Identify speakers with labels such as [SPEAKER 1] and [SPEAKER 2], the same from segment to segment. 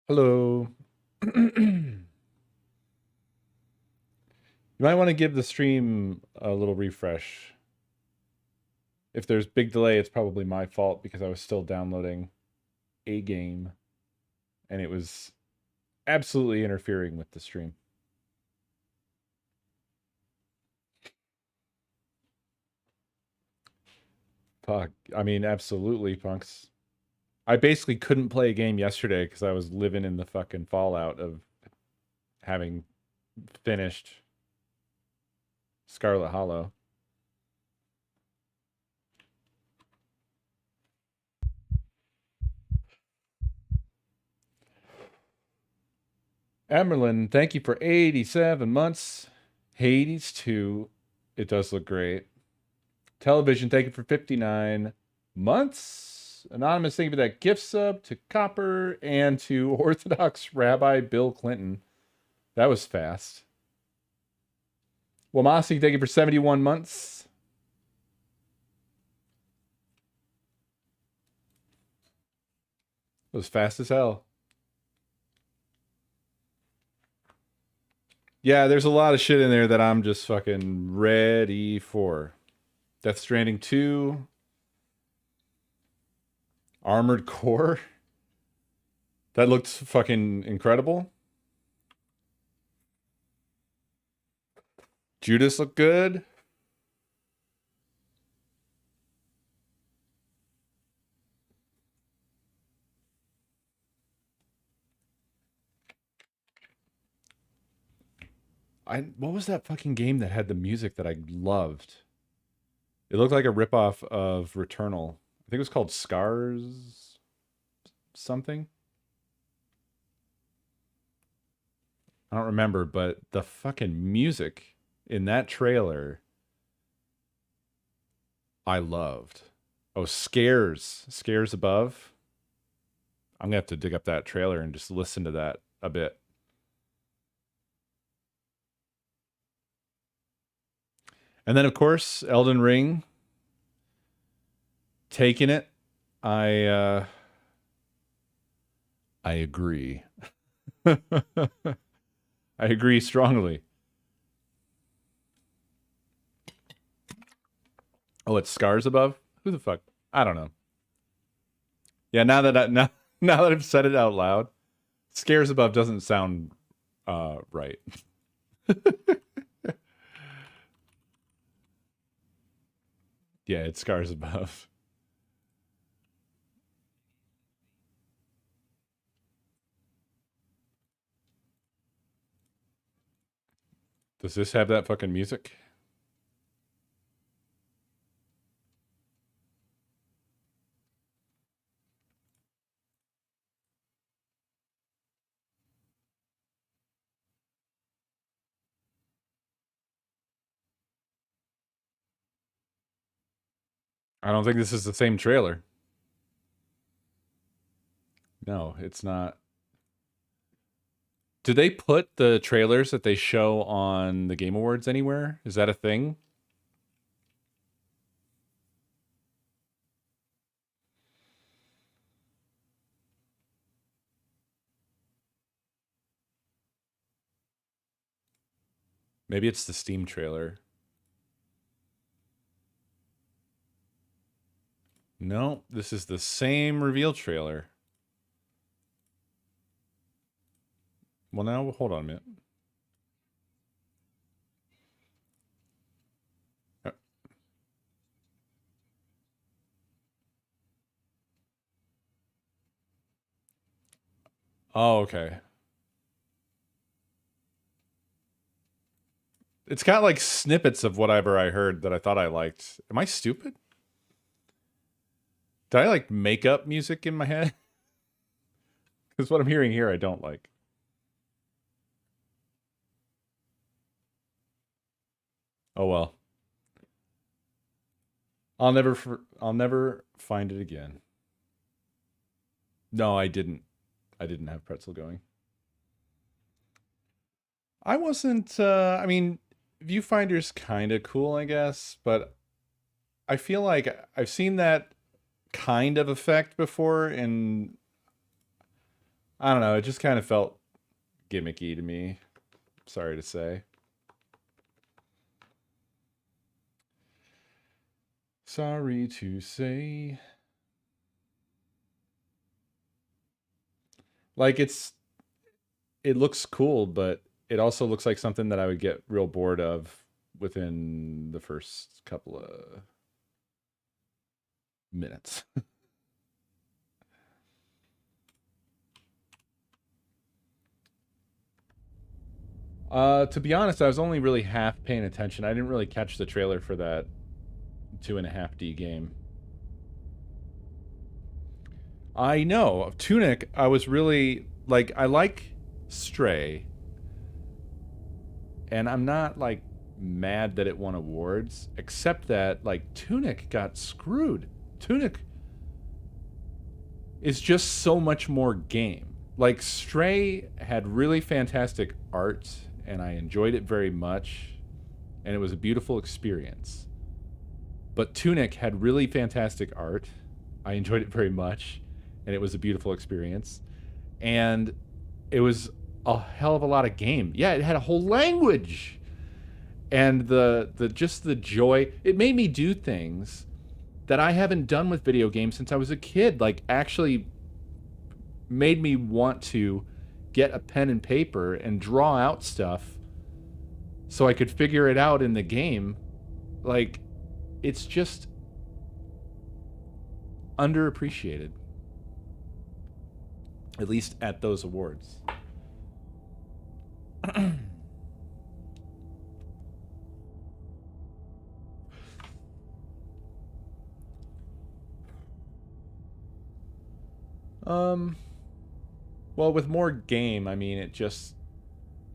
[SPEAKER 1] Hello. You might want to give the stream a little refresh. If there's big delay, it's probably my fault because I was still downloading a game and it was absolutely interfering with the stream. Fuck. I mean, absolutely, punks. I basically couldn't play a game yesterday because I was living in the fucking fallout of having finished Scarlet Hollow. Amerlin, thank you for 87 months. Hades 2. It does look great. Television, thank you for 59 months. Anonymous, thank you for that gift sub to Copper and to Orthodox Rabbi Bill Clinton. That was fast. Wamasi, thank you for 71 months. It was fast as hell. Yeah, there's a lot of shit in there that I'm just fucking ready for. Death Stranding 2. Armored Core. That looked fucking incredible. Judas looked good. What was that fucking game that had the music that I loved? It looked like a ripoff of Returnal. I think it was called Scars something. I don't remember, but the fucking music in that trailer I loved. Oh, Scares Above. I'm gonna have to dig up that trailer and just listen to that a bit. And then of course, Elden Ring. Taking it. I agree. I agree strongly. Oh, it's Scars Above? Who the fuck? I don't know. Yeah, now that I've said it out loud, Scares Above doesn't sound right. Yeah, it's Scars Above. Does this have that fucking music? I don't think this is the same trailer. No, it's not. Do they put the trailers that they show on the Game Awards anywhere? Is that a thing? Maybe it's the Steam trailer. No, this is the same reveal trailer. Well, now, hold on a minute. Uh, Oh, okay. It's got like snippets of whatever I heard that I thought I liked. Am I stupid? Did I like make up music in my head? Because what I'm hearing here, I don't like. Oh well. I'll never find it again. No, I didn't. I didn't have pretzel going. I wasn't I mean, viewfinder's kind of cool, I guess, but I feel like I've seen that kind of effect before and I don't know. It just kind of felt gimmicky to me. Sorry to say. Sorry to say. Like it looks cool, but it also looks like something that I would get real bored of within the first couple of minutes. To be honest, I was only really half paying attention. I didn't really catch the trailer for that 2.5D game. I know. Tunic, I was really like, I like Stray, and I'm not like mad that it won awards, except that like Tunic got screwed. Tunic is just so much more game. Like Stray had really fantastic art, and I enjoyed it very much, and it was a beautiful experience. But Tunic had really fantastic art. I enjoyed it very much, and it was a beautiful experience. And it was a hell of a lot of game. Yeah, it had a whole language. And the just the joy, it made me do things that I haven't done with video games since I was a kid. Like actually made me want to get a pen and paper and draw out stuff so I could figure it out in the game. Like it's just underappreciated, at least at those awards. Well, with more game, I mean, it just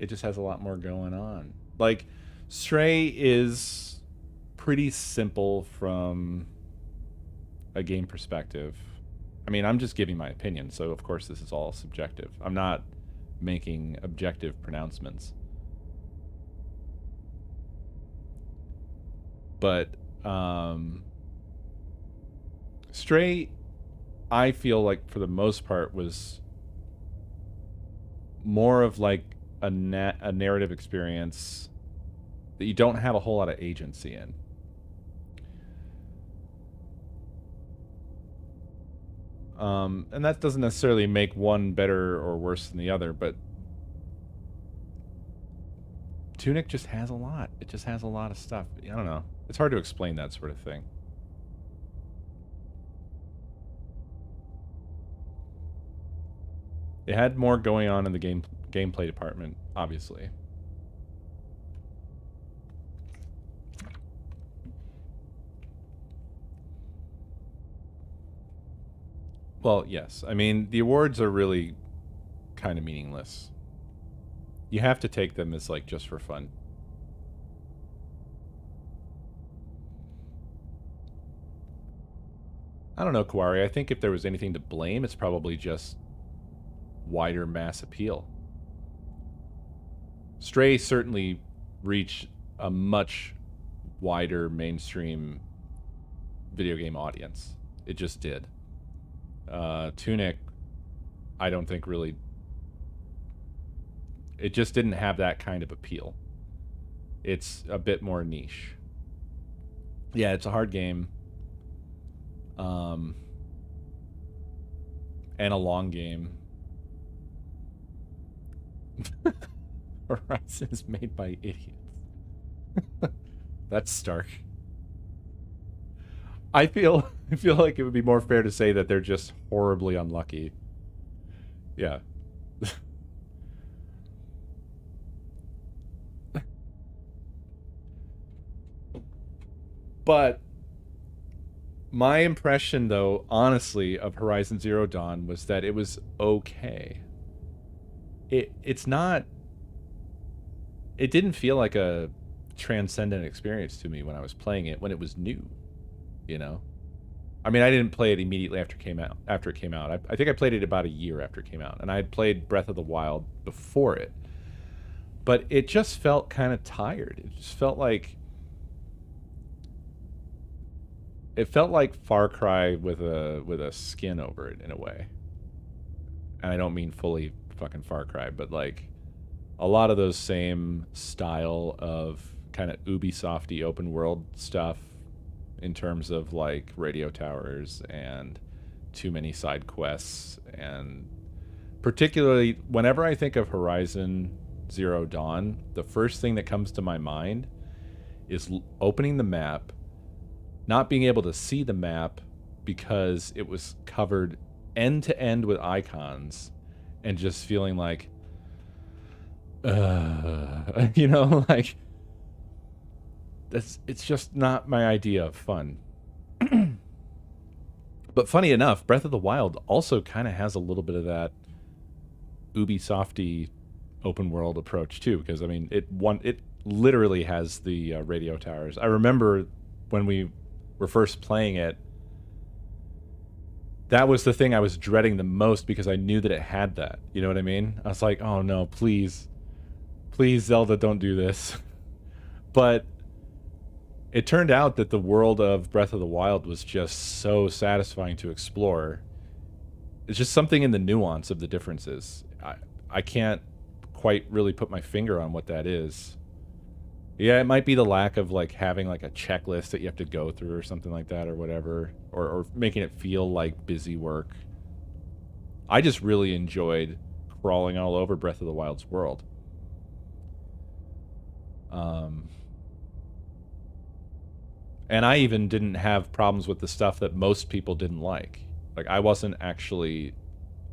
[SPEAKER 1] has a lot more going on. Like Stray is pretty simple from a game perspective. I mean, I'm just giving my opinion, so of course this is all subjective. I'm not making objective pronouncements. But Stray, I feel like for the most part was more of like a narrative experience that you don't have a whole lot of agency in. And that doesn't necessarily make one better or worse than the other, but Tunic just has a lot. It just has a lot of stuff. I don't know. It's hard to explain that sort of thing. It had more going on in the gameplay department, obviously. Well, yes. I mean, the awards are really kind of meaningless. You have to take them as like just for fun. I don't know, Kawari. I think if there was anything to blame, it's probably just wider mass appeal. Stray certainly reached a much wider mainstream video game audience. It just did. Tunic, I don't think really... It just didn't have that kind of appeal. It's a bit more niche. Yeah, it's a hard game. And a long game. Horizon is made by idiots. That's stark. I feel like it would be more fair to say that they're just horribly unlucky. Yeah. But my impression, though, honestly, of Horizon Zero Dawn was that it was okay. It's not... It didn't feel like a transcendent experience to me when I was playing it, when it was new, you know? I mean, I didn't play it immediately after it came out. I think I played it about a year after it came out, and I had played Breath of the Wild before it. But it just felt kind of tired. It just felt like... It felt like Far Cry with a skin over it in a way. and I don't mean fully fucking Far Cry, but like a lot of those same style of kind of Ubisofty open world stuff in terms of like radio towers and too many side quests. And particularly whenever I think of Horizon Zero Dawn, the first thing that comes to my mind is opening the map, not being able to see the map because it was covered end to end with icons, and just feeling like, you know, like it's just not my idea of fun. But funny enough, Breath of the Wild also kind of has a little bit of that Ubisofty open world approach too, because I mean, it literally has the radio towers. I remember when we were first playing it, that was the thing I was dreading the most because I knew that it had that. You know what I mean? I was like, oh no, please, please, Zelda, don't do this. But it turned out that the world of Breath of the Wild was just so satisfying to explore. It's just something in the nuance of the differences. I can't quite really put my finger on what that is. Yeah, it might be the lack of like having like a checklist that you have to go through or something like that or whatever, or making it feel like busy work. I just really enjoyed crawling all over Breath of the Wild's world. And I even didn't have problems with the stuff that most people didn't like. Like, I wasn't actually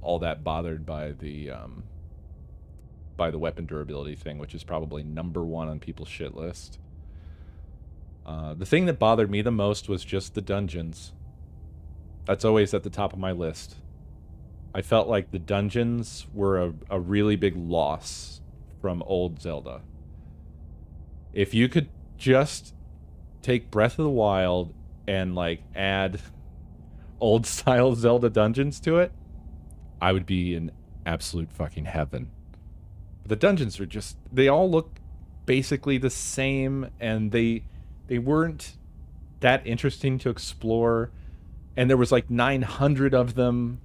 [SPEAKER 1] all that bothered by the weapon durability thing, which is probably #1 on people's shit list. The thing that bothered me the most was just the dungeons. That's always at the top of my list. I felt like the dungeons were a really big loss from old Zelda. If you could just take Breath of the Wild and like add old style Zelda dungeons to it, I would be in absolute fucking heaven. But the dungeons are just, they all look basically the same, and they weren't that interesting to explore, and there was like 900 of them.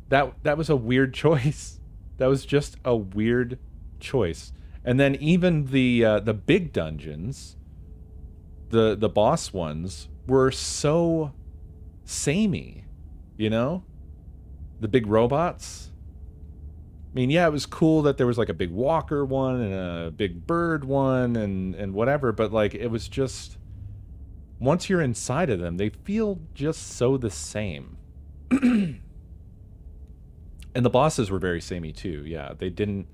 [SPEAKER 1] That was a weird choice. That was just a weird choice. And then even the big dungeons, the boss ones, were so samey, you know? The big robots. I mean, yeah, it was cool that there was like a big walker one and a big bird one and whatever, but like it was just, once you're inside of them, they feel just so the same. And the bosses were very samey too. Yeah, they didn't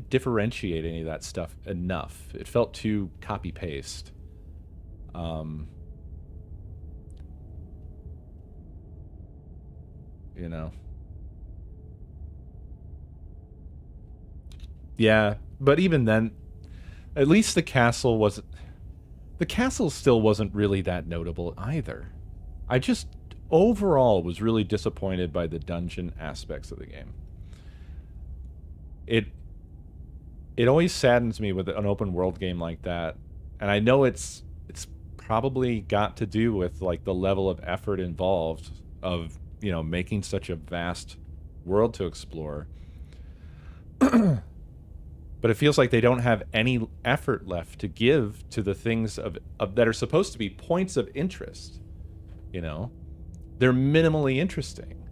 [SPEAKER 1] differentiate any of that stuff enough. It felt too copy paste. You know. Yeah, but even then, at least the castle wasn't... The castle still wasn't really that notable either. I just, overall, was really disappointed by the dungeon aspects of the game. It always saddens me with an open world game like that, and I know it's probably got to do with like the level of effort involved of, you know, making such a vast world to explore. But it feels like they don't have any effort left to give to the things of that are supposed to be points of interest. You know, they're minimally interesting.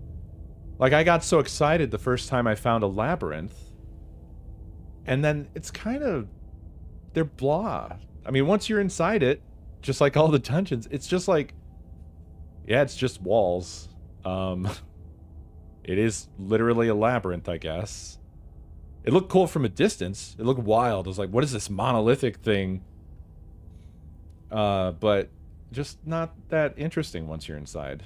[SPEAKER 1] Like, I got so excited the first time I found a labyrinth, and then it's kind of, they're blah. I mean, once you're inside it, just like all the dungeons, it's just like, yeah, it's just walls. It is literally a labyrinth, I guess. It looked cool from a distance. It looked wild. I was like, what is this monolithic thing? But just not that interesting once you're inside.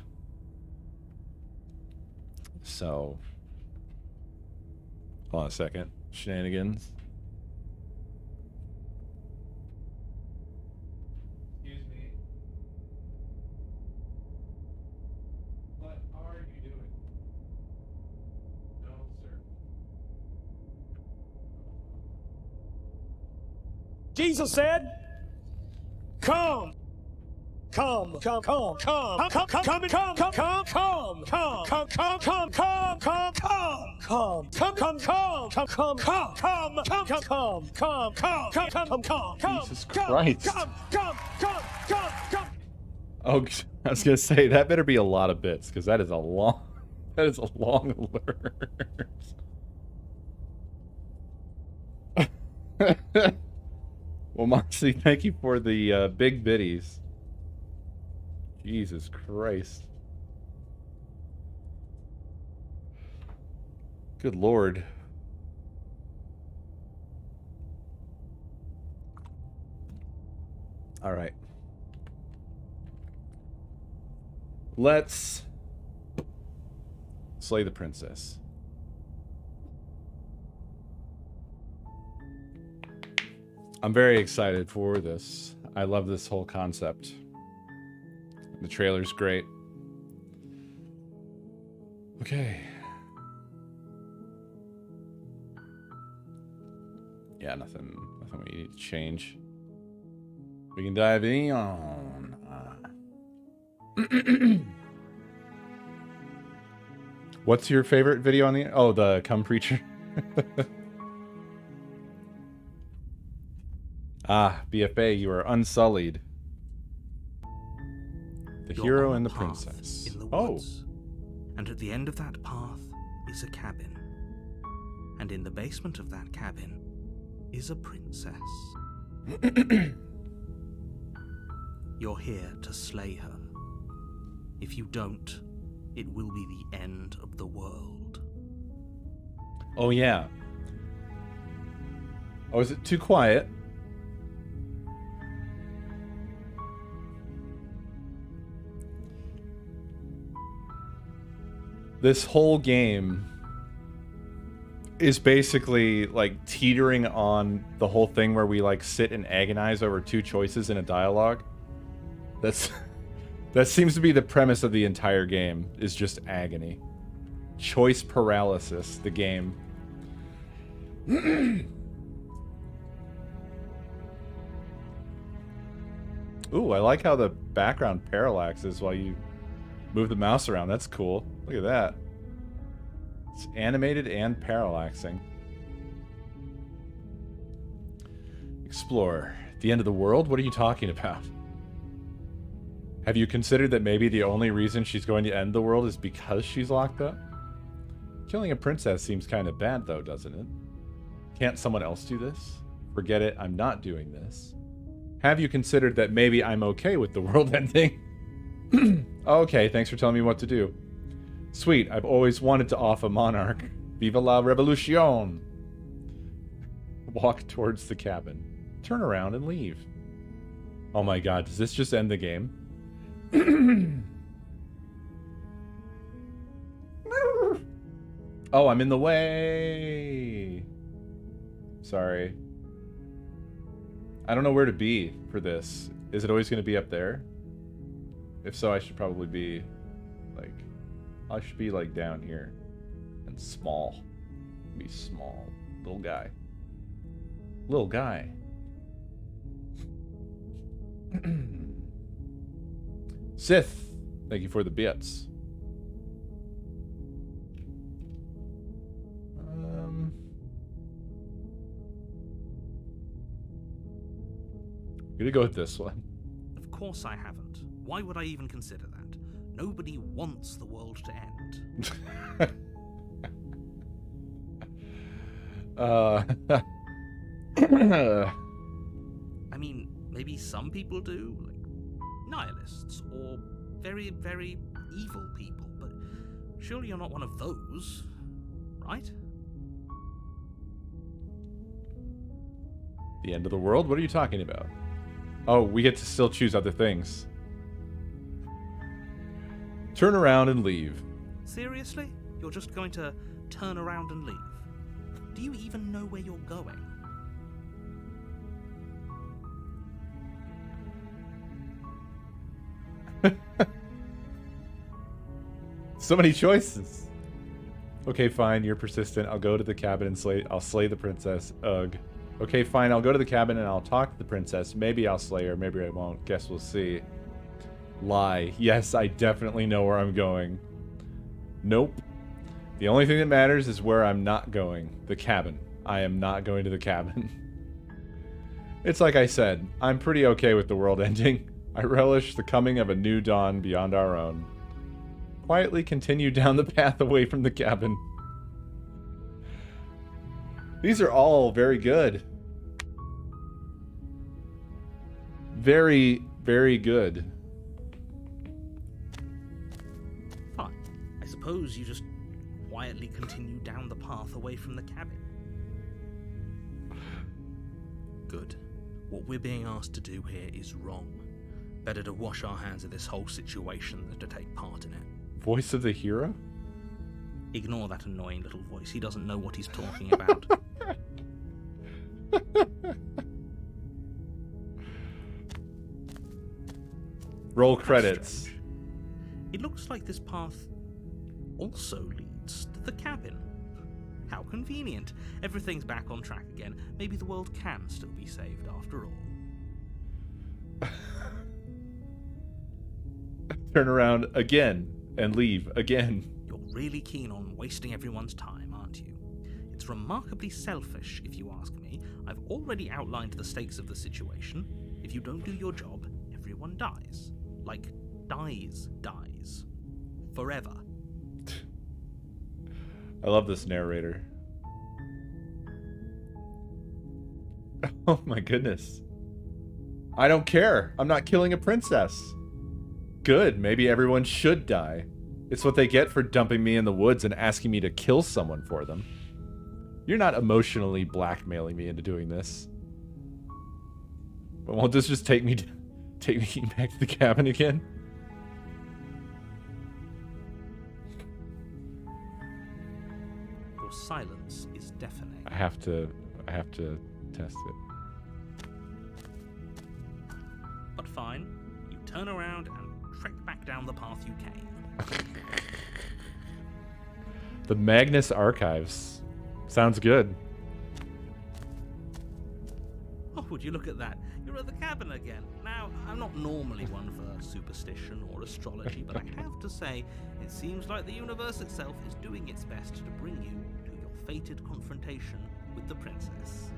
[SPEAKER 1] So, hold on a second. Shenanigans. Excuse me. What are you doing? No, sir.
[SPEAKER 2] Jesus said, come.
[SPEAKER 1] Jesus Christ. Oh, I was gonna say that better be a lot of bits, because that is a long alert. Well, Moxie, thank you for the big biddies. Jesus Christ. Good Lord. All right. Let's slay the princess. I'm very excited for this. I love this whole concept. The trailer's great. Okay. Yeah, nothing we need to change. We can dive in on. What's your favorite video on the... Oh, the Come Preacher. Ah, BFA, you are unsullied. The hero and the princess.
[SPEAKER 2] In the woods, and at the end of that path is a cabin. And in the basement of that cabin is a princess. You're here to slay her. If you don't, it will be the end of the world.
[SPEAKER 1] Oh, yeah. Oh, is it too quiet? This whole game is basically like teetering on the whole thing where we like sit and agonize over two choices in a dialogue. That seems to be the premise of the entire game, is just agony. Choice paralysis, the game. Ooh, I like how the background parallaxes while you move the mouse around. That's cool. Look at that. It's animated and parallaxing. Explore. The end of the world? What are you talking about? Have you considered that maybe the only reason she's going to end the world is because she's locked up? Killing a princess seems kind of bad, though, doesn't it? Can't someone else do this? Forget it, I'm not doing this. Have you considered that maybe I'm okay with the world ending? Okay, thanks for telling me what to do. Sweet, I've always wanted to off a monarch. Viva la revolution! Walk towards the cabin. Turn around and leave. Oh my god, does this just end the game? Oh, I'm in the way! Sorry. I don't know where to be for this. Is it always going to be up there? If so, I should probably be, like... I should be, like, down here. And small. Be small. Little guy. Little guy. Sith, thank you for the bits. I'm gonna go with this one.
[SPEAKER 2] Of course I haven't. Why would I even consider that? Nobody wants the world to end. I mean, maybe some people do, like nihilists or very, very evil people, but surely you're not one of those, right?
[SPEAKER 1] The end of the world? What are you talking about? Oh, we get to still choose other things. Turn around and leave.
[SPEAKER 2] Seriously? You're just going to turn around and leave? Do you even know where you're going?
[SPEAKER 1] So many choices. Okay, fine, you're persistent. I'll go to the cabin and I'll slay the princess. Ugh. Okay, fine, I'll go to the cabin and I'll talk to the princess. Maybe I'll slay her, maybe I won't. Guess we'll see. Lie. Yes, I definitely know where I'm going. Nope. The only thing that matters is where I'm not going. The cabin. I am not going to the cabin. It's like I said, I'm pretty okay with the world ending. I relish the coming of a new dawn beyond our own. Quietly continue down the path away from the cabin. These are all very good. Very, very good.
[SPEAKER 2] Fine. I suppose you just quietly continue down the path away from the cabin. Good. What we're being asked to do here is wrong. Better to wash our hands of this whole situation than to take part in it.
[SPEAKER 1] Voice of the hero?
[SPEAKER 2] Ignore that annoying little voice. He doesn't know what he's talking about.
[SPEAKER 1] Roll credits.
[SPEAKER 2] It looks like this path also leads to the cabin. How convenient. Everything's back on track again. Maybe the world can still be saved after all.
[SPEAKER 1] Turn around again and leave again.
[SPEAKER 2] You're really keen on wasting everyone's time, aren't you? It's remarkably selfish, if you ask me. I've already outlined the stakes of the situation. If you don't do your job, everyone dies. Like, dies. Forever.
[SPEAKER 1] I love this narrator. Oh my goodness. I don't care. I'm not killing a princess. Good, maybe everyone should die. It's what they get for dumping me in the woods and asking me to kill someone for them. You're not emotionally blackmailing me into doing this. But won't this just take me back to the cabin again?
[SPEAKER 2] Your silence is deafening.
[SPEAKER 1] I have to test it.
[SPEAKER 2] But fine, you turn around and trek back down the path you came.
[SPEAKER 1] The Magnus Archives. Sounds good.
[SPEAKER 2] Oh, would you look at that? You're at the cabin again. Now, I'm not normally one for superstition or astrology, but I have to say, it seems like the universe itself is doing its best to bring you to your fated confrontation with the princess.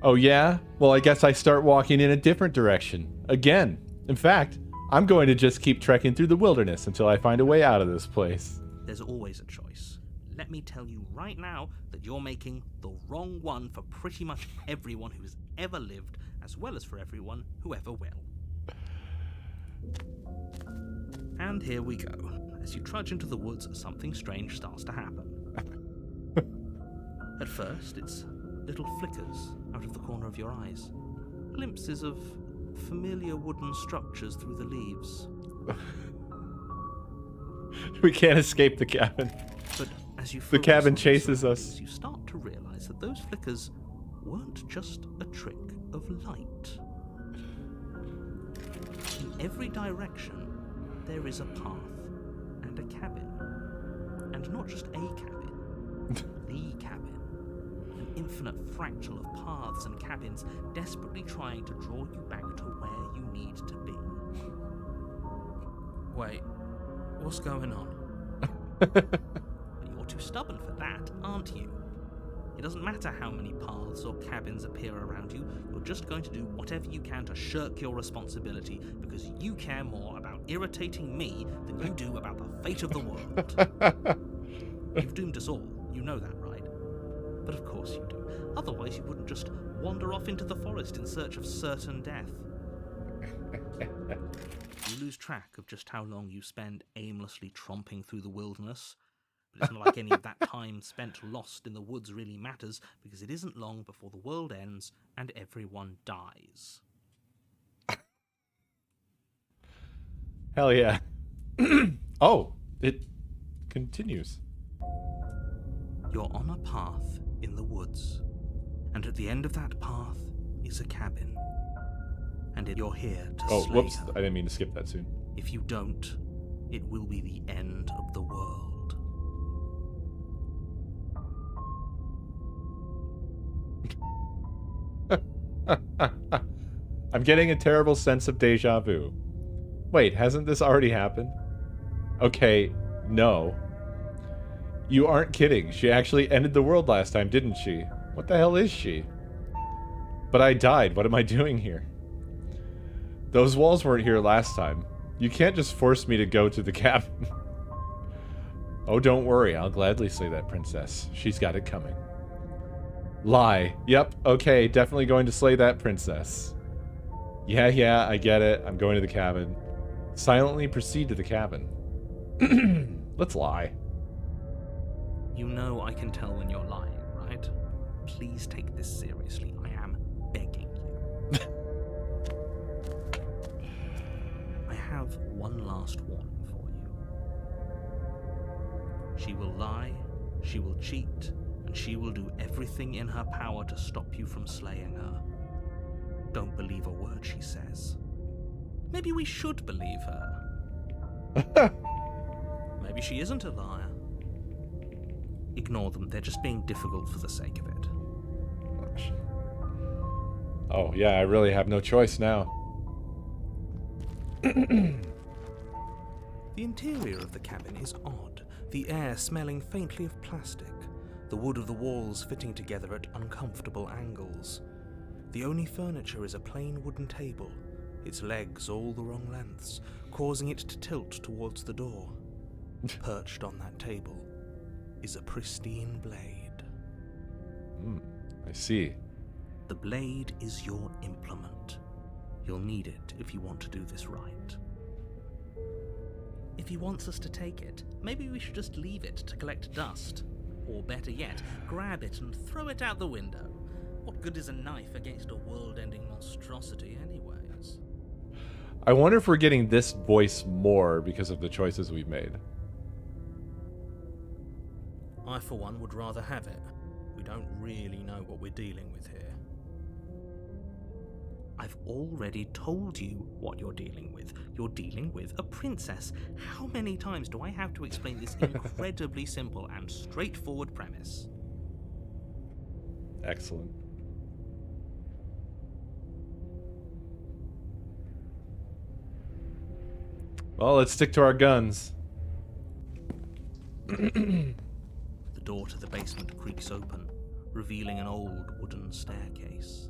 [SPEAKER 1] Oh yeah? Well, I guess I start walking in a different direction. Again. In fact, I'm going to just keep trekking through the wilderness until I find a way out of this place.
[SPEAKER 2] There's always a choice. Let me tell you right now that you're making the wrong one for pretty much everyone who's ever lived, as well as for everyone who ever will. And here we go. As you trudge into the woods, something strange starts to happen. At first, it's little flickers out of the corner of your eyes. Glimpses of familiar wooden structures through the leaves.
[SPEAKER 1] We can't escape the cabin.
[SPEAKER 2] But as you
[SPEAKER 1] The cabin
[SPEAKER 2] focus on
[SPEAKER 1] chases
[SPEAKER 2] the
[SPEAKER 1] us.
[SPEAKER 2] surroundings, you start to realize that those flickers weren't just a trick of light. In every direction, there is a path and a cabin. And not just a cabin, the cabin. An infinite fractal of paths and cabins desperately trying to draw you back to where you need to be. Wait, what's going on? You're too stubborn for that, aren't you? It doesn't matter how many paths or cabins appear around you, you're just going to do whatever you can to shirk your responsibility because you care more about irritating me than you do about the fate of the world. You've doomed us all, you know that, right? But of course you do. Otherwise you wouldn't just wander off into the forest in search of certain death. You lose track of just how long you spend aimlessly tromping through the wilderness. But it's not like any of that time spent lost in the woods really matters, because it isn't long before the world ends and everyone dies.
[SPEAKER 1] Hell yeah. Oh, it continues.
[SPEAKER 2] You're on a path in the woods, and at the end of that path is a cabin. And you're here to
[SPEAKER 1] Oh,
[SPEAKER 2] slay
[SPEAKER 1] whoops.
[SPEAKER 2] her.
[SPEAKER 1] I didn't mean to skip that soon.
[SPEAKER 2] If you don't, it will be the end of the world.
[SPEAKER 1] I'm getting a terrible sense of deja vu. Wait, hasn't this already happened? Okay, no. You aren't kidding. She actually ended the world last time, didn't she? What the hell is she? But I died. What am I doing here? Those walls weren't here last time. You can't just force me to go to the cabin. Oh, don't worry. I'll gladly slay that princess. She's got it coming. Lie. Yep, okay, definitely going to slay that princess. Yeah, I get it. I'm going to the cabin. Silently proceed to the cabin. Let's lie.
[SPEAKER 2] You know I can tell when you're lying, right? Please take this seriously. I am begging you. I have one last warning for you. She will lie, she will cheat, and she will do everything in her power to stop you from slaying her. Don't believe a word she says. Maybe we should believe her. Maybe she isn't a liar. Ignore them, they're just being difficult for the sake of it.
[SPEAKER 1] Oh, yeah, I really have no choice now.
[SPEAKER 2] The interior of the cabin is odd, the air smelling faintly of plastic, the wood of the walls fitting together at uncomfortable angles. The only furniture is a plain wooden table, its legs all the wrong lengths, causing it to tilt towards the door. Perched on that table is a pristine blade.
[SPEAKER 1] I see.
[SPEAKER 2] The blade is your implement. You'll need it if you want to do this right. If he wants us to take it, maybe we should just leave it to collect dust. Or better yet, grab it and throw it out the window. What good is a knife against a world-ending monstrosity anyways?
[SPEAKER 1] I wonder if we're getting this voice more because of the choices we've made.
[SPEAKER 2] I, for one, would rather have it. We don't really know what we're dealing with here. I've already told you what you're dealing with. You're dealing with a princess. How many times do I have to explain this incredibly simple and straightforward premise?
[SPEAKER 1] Excellent. Well, let's stick to our guns.
[SPEAKER 2] The door to the basement creaks open, revealing an old wooden staircase.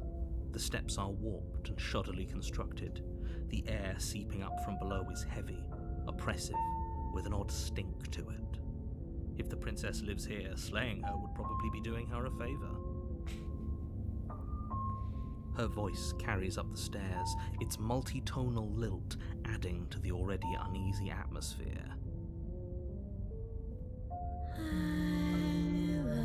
[SPEAKER 2] The steps are warped and shoddily constructed. The air seeping up from below is heavy, oppressive, with an odd stink to it. If the princess lives here, slaying her would probably be doing her a favor. Her voice carries up the stairs, its multi-tonal lilt adding to the already uneasy atmosphere.
[SPEAKER 3] Hello.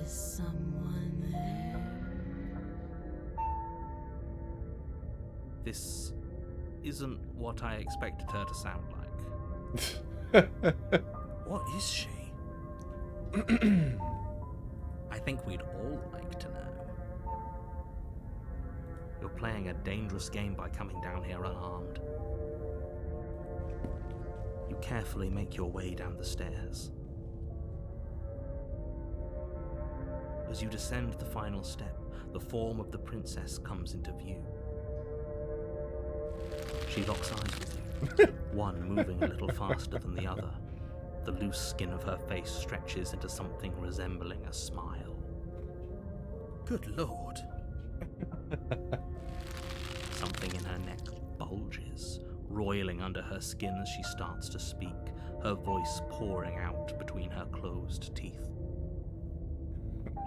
[SPEAKER 3] Is someone there?
[SPEAKER 2] This isn't what I expected her to sound like. What is she? I think we'd all like to know. You're playing a dangerous game by coming down here unarmed. You carefully make your way down the stairs. As you descend the final step, the form of the princess comes into view. She locks eyes with you, one moving a little faster than the other. The loose skin of her face stretches into something resembling a smile. Good lord. Something in her neck bulges, roiling under her skin as she starts to speak, her voice pouring out between her closed teeth.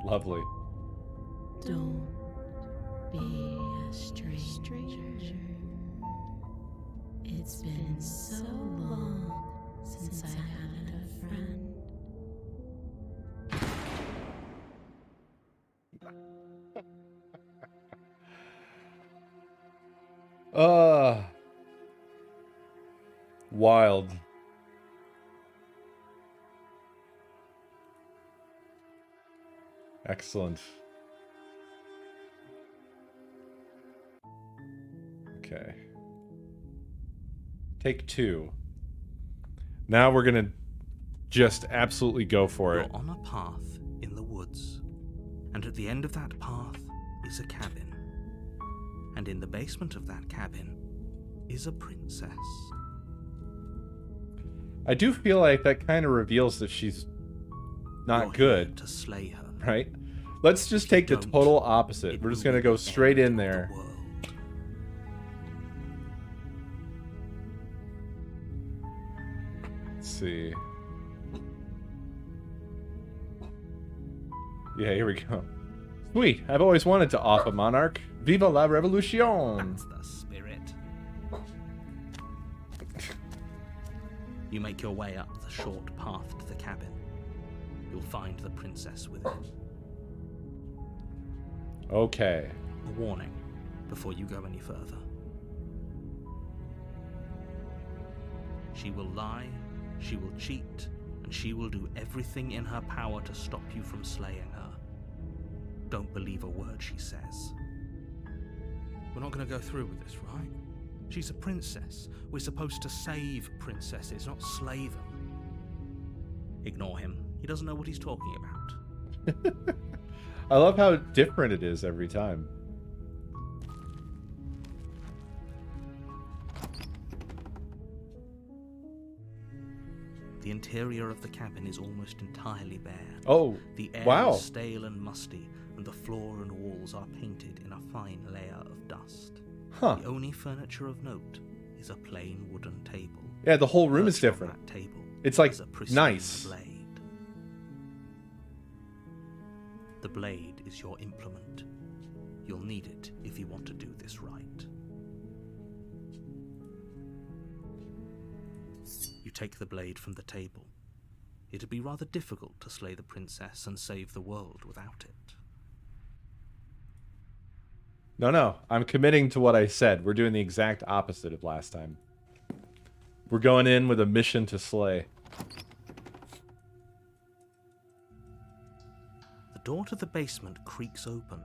[SPEAKER 1] Lovely.
[SPEAKER 3] Don't be a stranger. It's been so long since I had a friend.
[SPEAKER 1] Wild. Excellent. Okay. Take two. Now we're gonna just absolutely go for it.
[SPEAKER 2] You're on a path in the woods, And at the end of that path is a cabin. And in the basement of that cabin is a princess.
[SPEAKER 1] I do feel like that kind of reveals that she's not
[SPEAKER 2] You're
[SPEAKER 1] good,
[SPEAKER 2] here to slay her.
[SPEAKER 1] right? Let's just take the
[SPEAKER 2] Don't.
[SPEAKER 1] total opposite.
[SPEAKER 2] It
[SPEAKER 1] We're just
[SPEAKER 2] will
[SPEAKER 1] going to
[SPEAKER 2] be
[SPEAKER 1] go
[SPEAKER 2] the
[SPEAKER 1] straight
[SPEAKER 2] end
[SPEAKER 1] in
[SPEAKER 2] of the
[SPEAKER 1] there.
[SPEAKER 2] world.
[SPEAKER 1] Let's see. Yeah, here we go. Sweet. I've always wanted to off a monarch. Viva la revolution!
[SPEAKER 2] That's the spirit. You make your way up the short path to the cabin. You'll find the princess within.
[SPEAKER 1] Okay.
[SPEAKER 2] A warning before you go any further. She will lie, she will cheat, and she will do everything in her power to stop you from slaying her. Don't believe a word she says. We're not going to go through with this, right? She's a princess. We're supposed to save princesses, not slay them. Ignore him. He doesn't know what he's talking about.
[SPEAKER 1] I love how different it is every time.
[SPEAKER 2] The interior of the cabin is almost entirely bare.
[SPEAKER 1] Oh,
[SPEAKER 2] The air
[SPEAKER 1] wow.
[SPEAKER 2] is stale and musty, and the floor and walls are painted in a fine layer of dust.
[SPEAKER 1] Huh.
[SPEAKER 2] The only furniture of note is a plain wooden table.
[SPEAKER 1] Yeah, the whole room is
[SPEAKER 2] Perched on
[SPEAKER 1] different.
[SPEAKER 2] that table
[SPEAKER 1] It's like
[SPEAKER 2] is a pristine
[SPEAKER 1] nice.
[SPEAKER 2] blade. The blade is your implement. You'll need it if you want to do this right. You take the blade from the table. It'd be rather difficult to slay the princess and save the world without it.
[SPEAKER 1] No. I'm committing to what I said. We're doing the exact opposite of last time. We're going in with a mission to slay.
[SPEAKER 2] The door to the basement creaks open,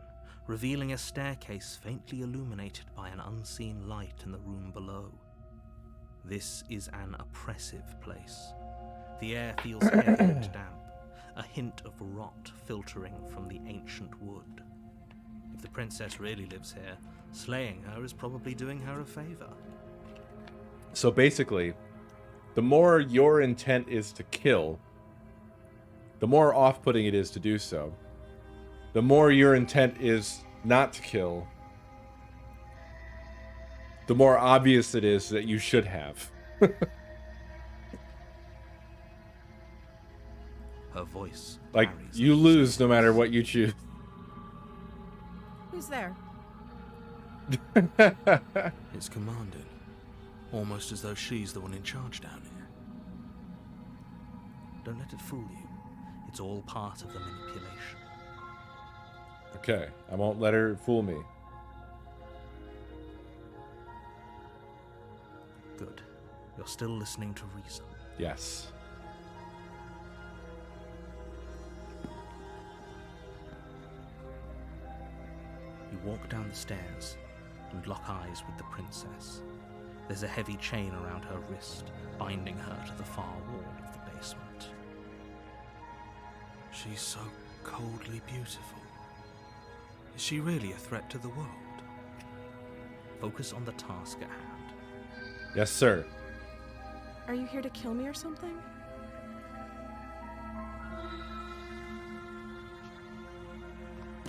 [SPEAKER 2] revealing a staircase faintly illuminated by an unseen light in the room below. This is an oppressive place. The air feels heavy and damp, a hint of rot filtering from the ancient wood. If the princess really lives here, slaying her is probably doing her a favor.
[SPEAKER 1] So basically, the more your intent is to kill, the more off-putting it is to do so. The more your intent is not to kill, the more obvious it is that you should have.
[SPEAKER 2] Her voice
[SPEAKER 1] Like,
[SPEAKER 2] carries
[SPEAKER 1] you
[SPEAKER 2] a
[SPEAKER 1] lose no matter what you choose.
[SPEAKER 3] Who's there?
[SPEAKER 2] It's commanding, almost as though she's the one in charge down here. Don't let it fool you. It's all part of the manipulation.
[SPEAKER 1] Okay, I won't let her fool me.
[SPEAKER 2] Good. You're still listening to reason.
[SPEAKER 1] Yes.
[SPEAKER 2] You walk down the stairs and lock eyes with the princess. There's a heavy chain around her wrist, binding her to the far wall of the basement. She's so coldly beautiful. Is she really a threat to the world? Focus on the task at hand.
[SPEAKER 1] Yes, sir.
[SPEAKER 3] Are you here to kill me or something?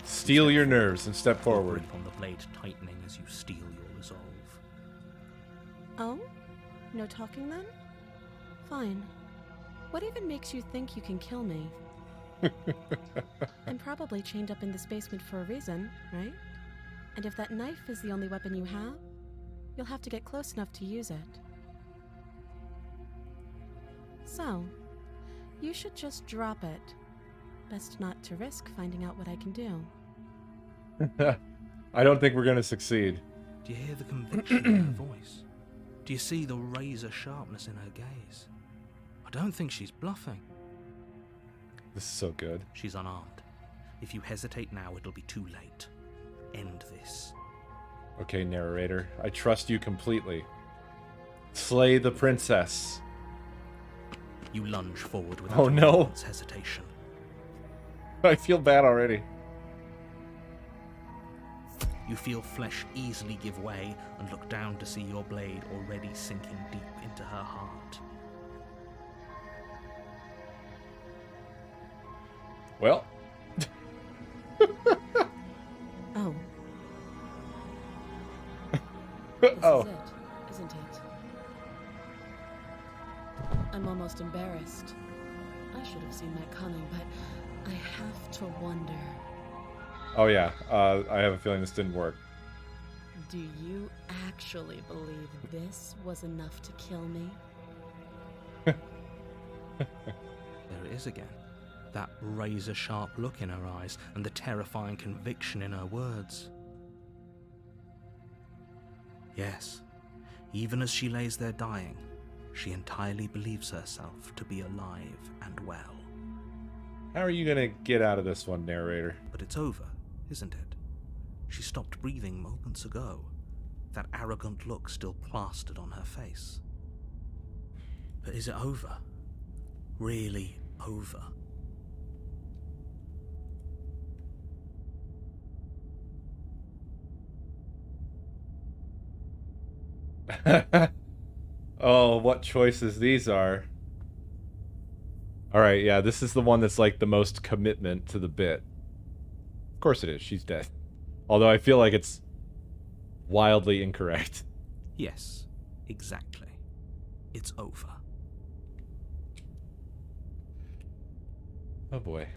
[SPEAKER 1] Steel your nerves and step
[SPEAKER 2] Your
[SPEAKER 1] forward.
[SPEAKER 2] grip on the blade tightening as you steel your resolve.
[SPEAKER 3] Oh? No talking then? Fine. What even makes you think you can kill me? I'm probably chained up in this basement for a reason, right? And if that knife is the only weapon you have, you'll have to get close enough to use it. So, you should just drop it. Best not to risk finding out what I can do.
[SPEAKER 1] I don't think we're going to succeed.
[SPEAKER 2] Do you hear the conviction in her voice? Do you see the razor sharpness in her gaze? I don't think she's bluffing.
[SPEAKER 1] This is so good.
[SPEAKER 2] She's unarmed. If you hesitate now, it'll be too late. End this.
[SPEAKER 1] Okay, narrator. I trust you completely. Slay the princess.
[SPEAKER 2] You lunge forward without
[SPEAKER 1] Oh,
[SPEAKER 2] a
[SPEAKER 1] no.
[SPEAKER 2] moment's hesitation.
[SPEAKER 1] I feel bad already.
[SPEAKER 2] You feel flesh easily give way and look down to see your blade already sinking deep into her heart.
[SPEAKER 1] Well.
[SPEAKER 3] Oh. This
[SPEAKER 1] Oh.
[SPEAKER 3] is it, isn't it? I'm almost embarrassed. I should have seen that coming, but I have to wonder.
[SPEAKER 1] Oh yeah, I have a feeling this didn't work.
[SPEAKER 3] Do you actually believe this was enough to kill me?
[SPEAKER 2] There it is again. That razor-sharp look in her eyes and the terrifying conviction in her words. Yes, even as she lays there dying, she entirely believes herself to be alive and well.
[SPEAKER 1] How are you gonna get out of this one, narrator?
[SPEAKER 2] But it's over, isn't it? She stopped breathing moments ago, that arrogant look still plastered on her face. But is it over? Really over?
[SPEAKER 1] Oh, what choices these are. Alright, yeah, this is the one that's like the most commitment to the bit. Of course it is, she's dead. Although I feel like it's wildly incorrect.
[SPEAKER 2] Yes, exactly. It's over.
[SPEAKER 1] Oh boy.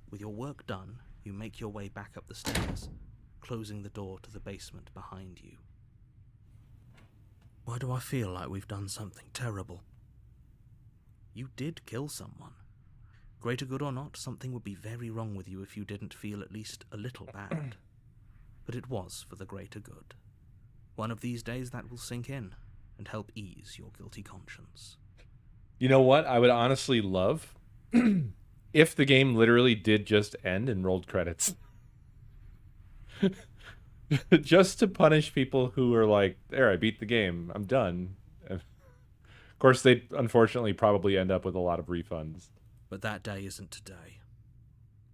[SPEAKER 2] With your work done, you make your way back up the stairs, closing the door to the basement behind you. Why do I feel like we've done something terrible? You did kill someone. Greater good or not, something would be very wrong with you if you didn't feel at least a little bad. But it was for the greater good. One of these days that will sink in and help ease your guilty conscience.
[SPEAKER 1] You know what I would honestly love? If the game literally did just end and rolled credits. Just to punish people who are like, there, I beat the game, I'm done. Of course, they'd unfortunately probably end up with a lot of refunds.
[SPEAKER 2] But that day isn't today.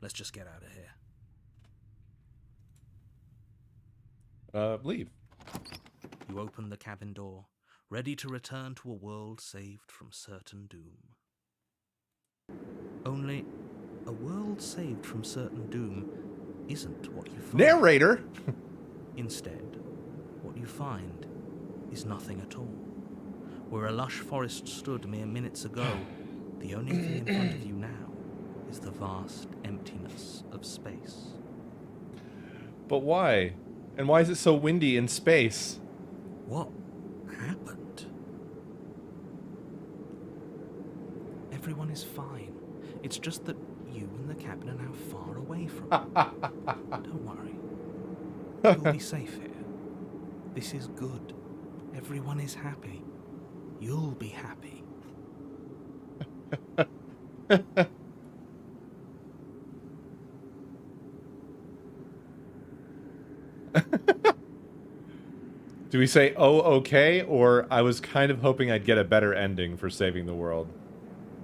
[SPEAKER 2] Let's just get out of here.
[SPEAKER 1] Leave.
[SPEAKER 2] You open the cabin door, ready to return to a world saved from certain doom. Only, a world saved from certain doom isn't what you find.
[SPEAKER 1] Narrator!
[SPEAKER 2] Instead, what you find is nothing at all. Where a lush forest stood mere minutes ago, the only thing in front of you now is the vast emptiness of space.
[SPEAKER 1] But why? And why is it so windy in space?
[SPEAKER 2] What happened? Everyone is fine. It's just that you and the cabin are now far away from it. Don't worry. You'll be safe here. This is good. Everyone is happy. You'll be happy.
[SPEAKER 1] Do we say, oh, okay? Or I was kind of hoping I'd get a better ending for saving the world.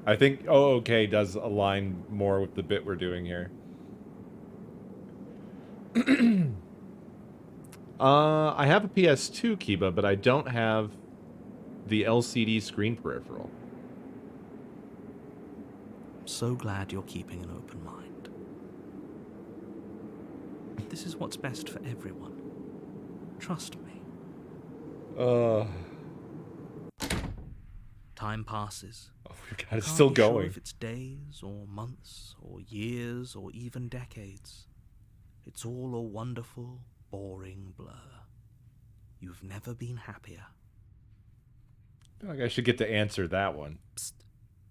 [SPEAKER 1] I think, oh, okay does align more with the bit we're doing here. I have a PS2, Kiba, but I don't have the LCD screen peripheral.
[SPEAKER 2] I'm so glad you're keeping an open mind. This is what's best for everyone. Trust me. Time passes.
[SPEAKER 1] Oh my god, it's
[SPEAKER 2] Can't
[SPEAKER 1] still
[SPEAKER 2] be sure
[SPEAKER 1] going.
[SPEAKER 2] if it's days or months or years or even decades. It's all a wonderful, boring blur. You've never been happier.
[SPEAKER 1] I feel like I should get to answer that one.
[SPEAKER 2] Psst.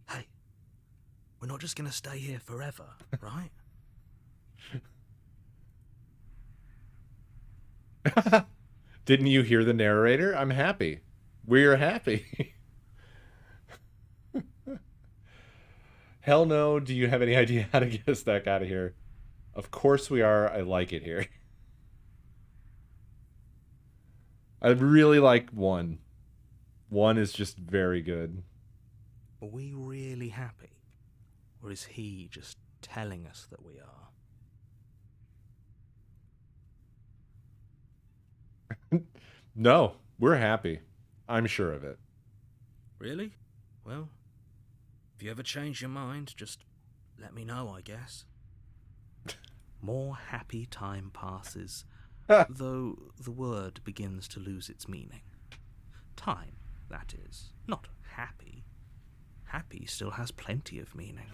[SPEAKER 2] Hey, we're not just gonna stay here forever, right?
[SPEAKER 1] Didn't you hear the narrator? I'm happy. We're happy. Hell no, do you have any idea how to get us back out of here? Of course we are. I like it here. I really like 1. 1 is just very good.
[SPEAKER 2] Are we really happy? Or is he just telling us that we are?
[SPEAKER 1] No, we're happy. I'm sure of it.
[SPEAKER 2] Really? Well, if you ever change your mind, just let me know, I guess. More happy time passes, though the word begins to lose its meaning. Time, that is, not happy. Happy still has plenty of meaning.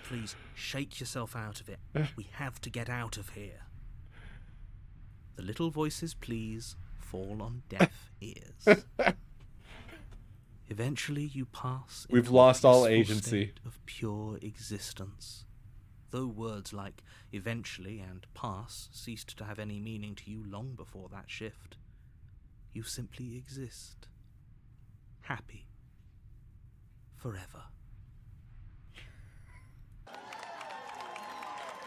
[SPEAKER 2] Please, shake yourself out of it. We have to get out of here. The little voices, please, fall on deaf ears. Eventually you pass
[SPEAKER 1] We've
[SPEAKER 2] into
[SPEAKER 1] lost
[SPEAKER 2] a
[SPEAKER 1] all
[SPEAKER 2] blissful
[SPEAKER 1] agency.
[SPEAKER 2] state of pure existence. Though words like eventually and pass ceased to have any meaning to you long before that shift, you simply exist. Happy. Forever.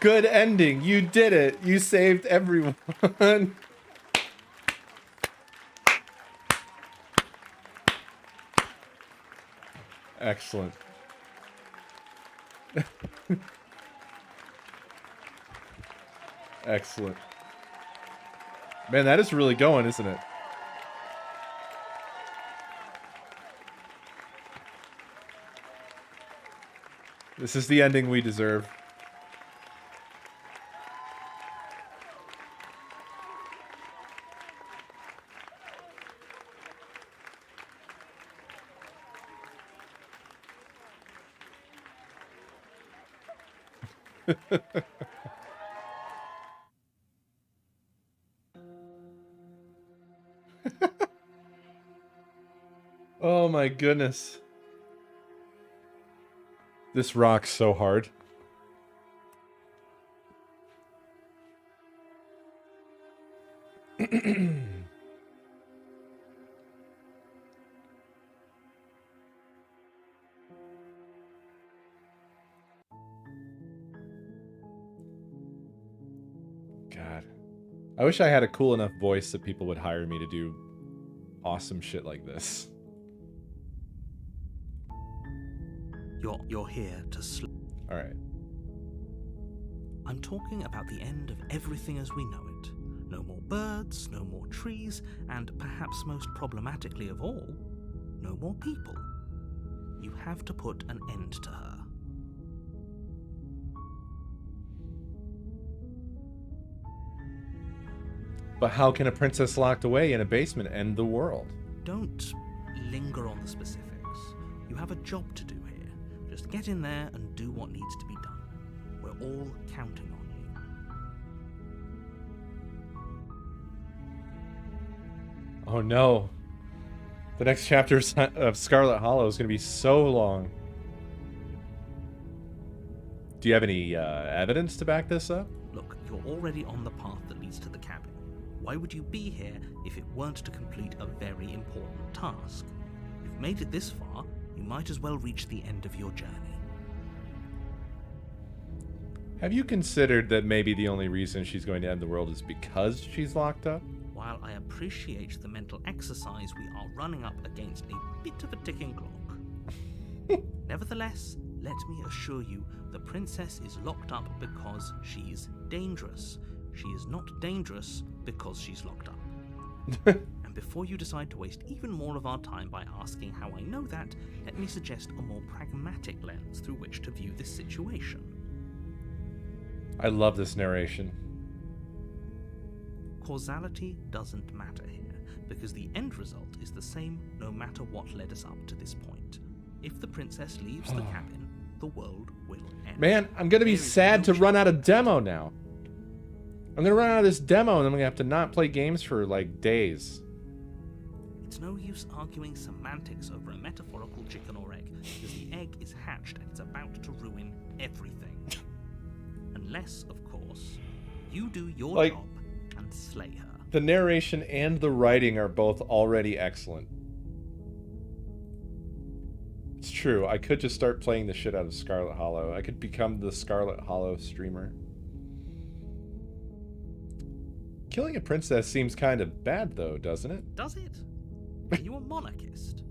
[SPEAKER 1] Good ending. You did it. You saved everyone. Excellent. Excellent. Man, that is really going, isn't it? This is the ending we deserve. Oh my goodness. This rocks so hard. God. I wish I had a cool enough voice that people would hire me to do awesome shit like this.
[SPEAKER 2] You're here to sleep.
[SPEAKER 1] All right.
[SPEAKER 2] I'm talking about the end of everything as we know it. No more birds, no more trees, and perhaps most problematically of all, no more people. You have to put an end to her.
[SPEAKER 1] But how can a princess locked away in a basement end the world?
[SPEAKER 2] Don't linger on the specifics. You have a job to do here. Just get in there and do what needs to be done. We're all counting on you.
[SPEAKER 1] Oh no. The next chapter of Scarlet Hollow is going to be so long. Do you have any evidence to back this up?
[SPEAKER 2] Look, you're already on the path that leads to the cabin. Why would you be here if it weren't to complete a very important task? You've made it this far, you might as well reach the end of your journey.
[SPEAKER 1] Have you considered that maybe the only reason she's going to end the world is because she's locked up?
[SPEAKER 2] While I appreciate the mental exercise, we are running up against a bit of a ticking clock. Nevertheless, let me assure you, the princess is locked up because she's dangerous. She is not dangerous because she's locked up. And before you decide to waste even more of our time by asking how I know that, let me suggest a more pragmatic lens through which to view this situation.
[SPEAKER 1] I love this narration.
[SPEAKER 2] Causality doesn't matter here, because the end result is the same no matter what led us up to this point. If the princess leaves the cabin, the world will end.
[SPEAKER 1] Man, I'm going to be sad to run out of demo now. I'm going to run out of this demo and I'm going to have to not play games for like days.
[SPEAKER 2] It's no use arguing semantics over a metaphorical chicken or egg, because the egg is hatched and it's about to ruin everything. Unless, of course, you do your job and slay her.
[SPEAKER 1] The narration and the writing are both already excellent. It's true, I could just start playing the shit out of Scarlet Hollow. I could become the Scarlet Hollow streamer. Killing a princess seems kind of bad though, doesn't it?
[SPEAKER 2] Does it? Are you a monarchist?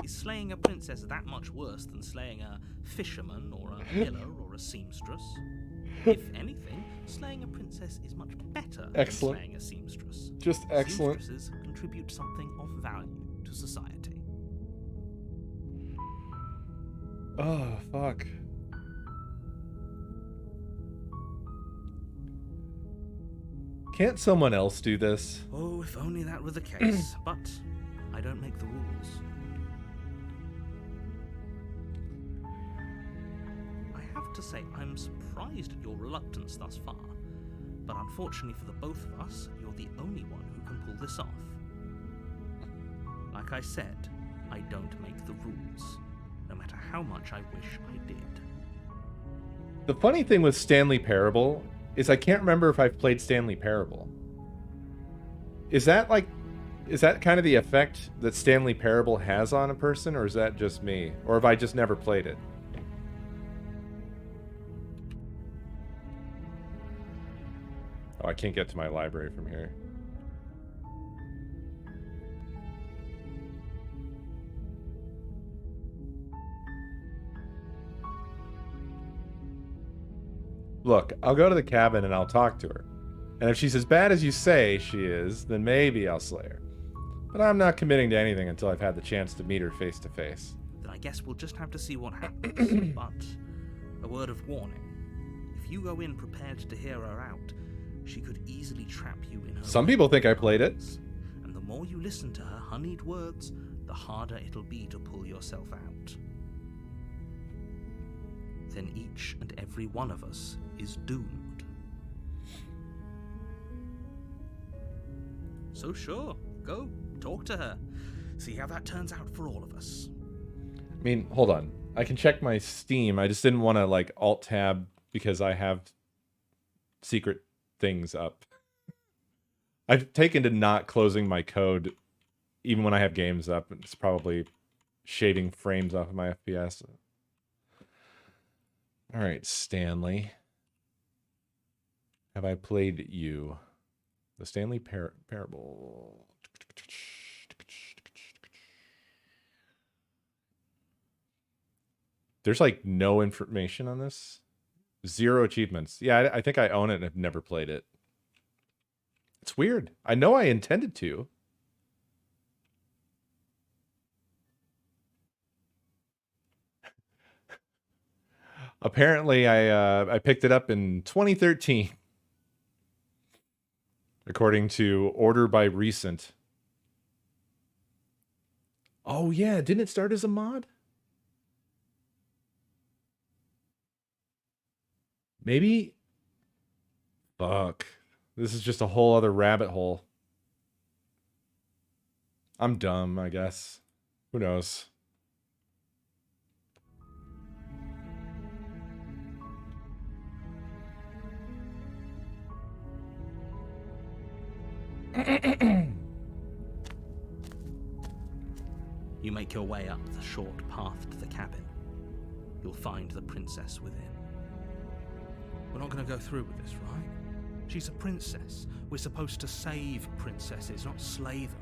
[SPEAKER 2] Is slaying a princess that much worse than slaying a fisherman or a miller or a seamstress? If anything, slaying slaying a princess is much better
[SPEAKER 1] Excellent.
[SPEAKER 2] than slaying a seamstress.
[SPEAKER 1] Just excellent.
[SPEAKER 2] Seamstresses contribute something of value to society.
[SPEAKER 1] Oh, fuck. Can't someone else do this?
[SPEAKER 2] Oh, if only that were the case. But I don't make the rules. I have to say, I'm surprised at your reluctance thus far. But unfortunately for the both of us, you're the only one who can pull this off. Like I said, I don't make the rules, no matter how much I wish I did.
[SPEAKER 1] The funny thing with Stanley Parable is I can't remember if I've played Stanley Parable. Is that kind of the effect that Stanley Parable has on a person, or is that just me? Or have I just never played it? Oh, I can't get to my library from here. Look, I'll go to the cabin and I'll talk to her. And if she's as bad as you say she is, then maybe I'll slay her. But I'm not committing to anything until I've had the chance to meet her face to face.
[SPEAKER 2] Then I guess we'll just have to see what happens. But a word of warning. If you go in prepared to hear her out, she could easily trap you in her...
[SPEAKER 1] Some people think I played it.
[SPEAKER 2] And the more you listen to her honeyed words, the harder it'll be to pull yourself out. Then each and every one of us is doomed. So sure, go, talk to her. See how that turns out for all of us.
[SPEAKER 1] I mean, hold on. I can check my Steam. I just didn't want to, like, alt-tab because I have secret things up. I've taken to not closing my code even when I have games up. It's probably shaving frames off of my FPS. All right, Stanley. Have I played you? The Stanley Parable. There's like no information on this. 0 achievements. Yeah, I think I own it and have never played it. It's weird. I know I intended to. Apparently, I picked it up in 2013. According to Order by Recent. Oh, yeah. Didn't it start as a mod? Maybe? Fuck. This is just a whole other rabbit hole. I'm dumb, I guess. Who knows?
[SPEAKER 2] You make your way up the short path to the cabin. You'll find the princess within. We're not going to go through with this, right? She's a princess. We're supposed to save princesses, not slay them.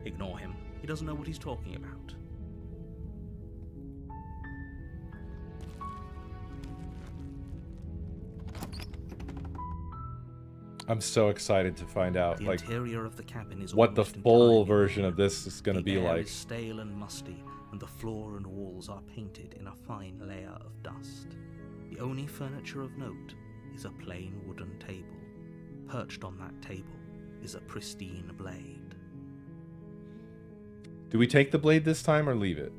[SPEAKER 2] Ignore him. He doesn't know what he's talking about.
[SPEAKER 1] I'm so excited to find out,
[SPEAKER 2] The
[SPEAKER 1] like,
[SPEAKER 2] interior of the cabin is
[SPEAKER 1] what the
[SPEAKER 2] almost
[SPEAKER 1] full
[SPEAKER 2] entirely
[SPEAKER 1] version
[SPEAKER 2] wood.
[SPEAKER 1] of this is going to
[SPEAKER 2] The
[SPEAKER 1] be
[SPEAKER 2] air
[SPEAKER 1] like.
[SPEAKER 2] is stale and musty, and the floor and walls are painted in a fine layer of dust. The only furniture of note is a plain wooden table. Perched on that table is a pristine blade.
[SPEAKER 1] Do we take the blade this time or leave it?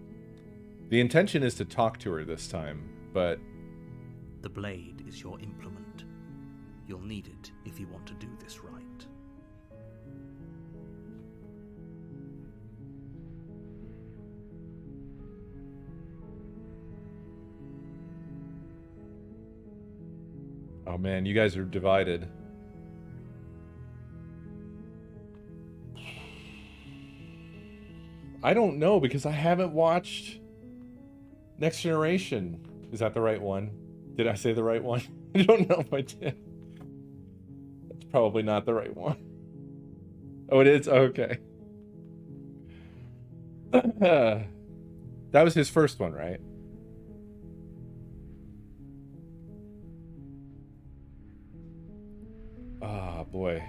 [SPEAKER 1] The intention is to talk to her this time, but
[SPEAKER 2] The blade is your implement. You'll need it if you want to do this right.
[SPEAKER 1] oh man, you guys are divided. I don't know because I haven't watched Next Generation. Is that the right one? Did I say the right one? I don't know if I did. That's probably not the right one. Oh, it is? Okay. That was his first one, right? Oh, boy.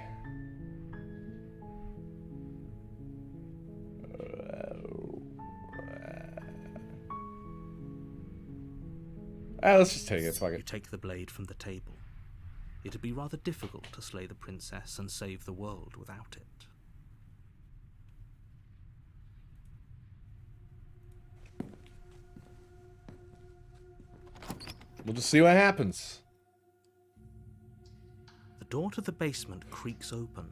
[SPEAKER 1] Let's just take it. Fuck
[SPEAKER 2] You
[SPEAKER 1] it.
[SPEAKER 2] take the blade from the table. It'd be rather difficult to slay the princess and save the world without it.
[SPEAKER 1] We'll just see what happens.
[SPEAKER 2] The door to the basement creaks open,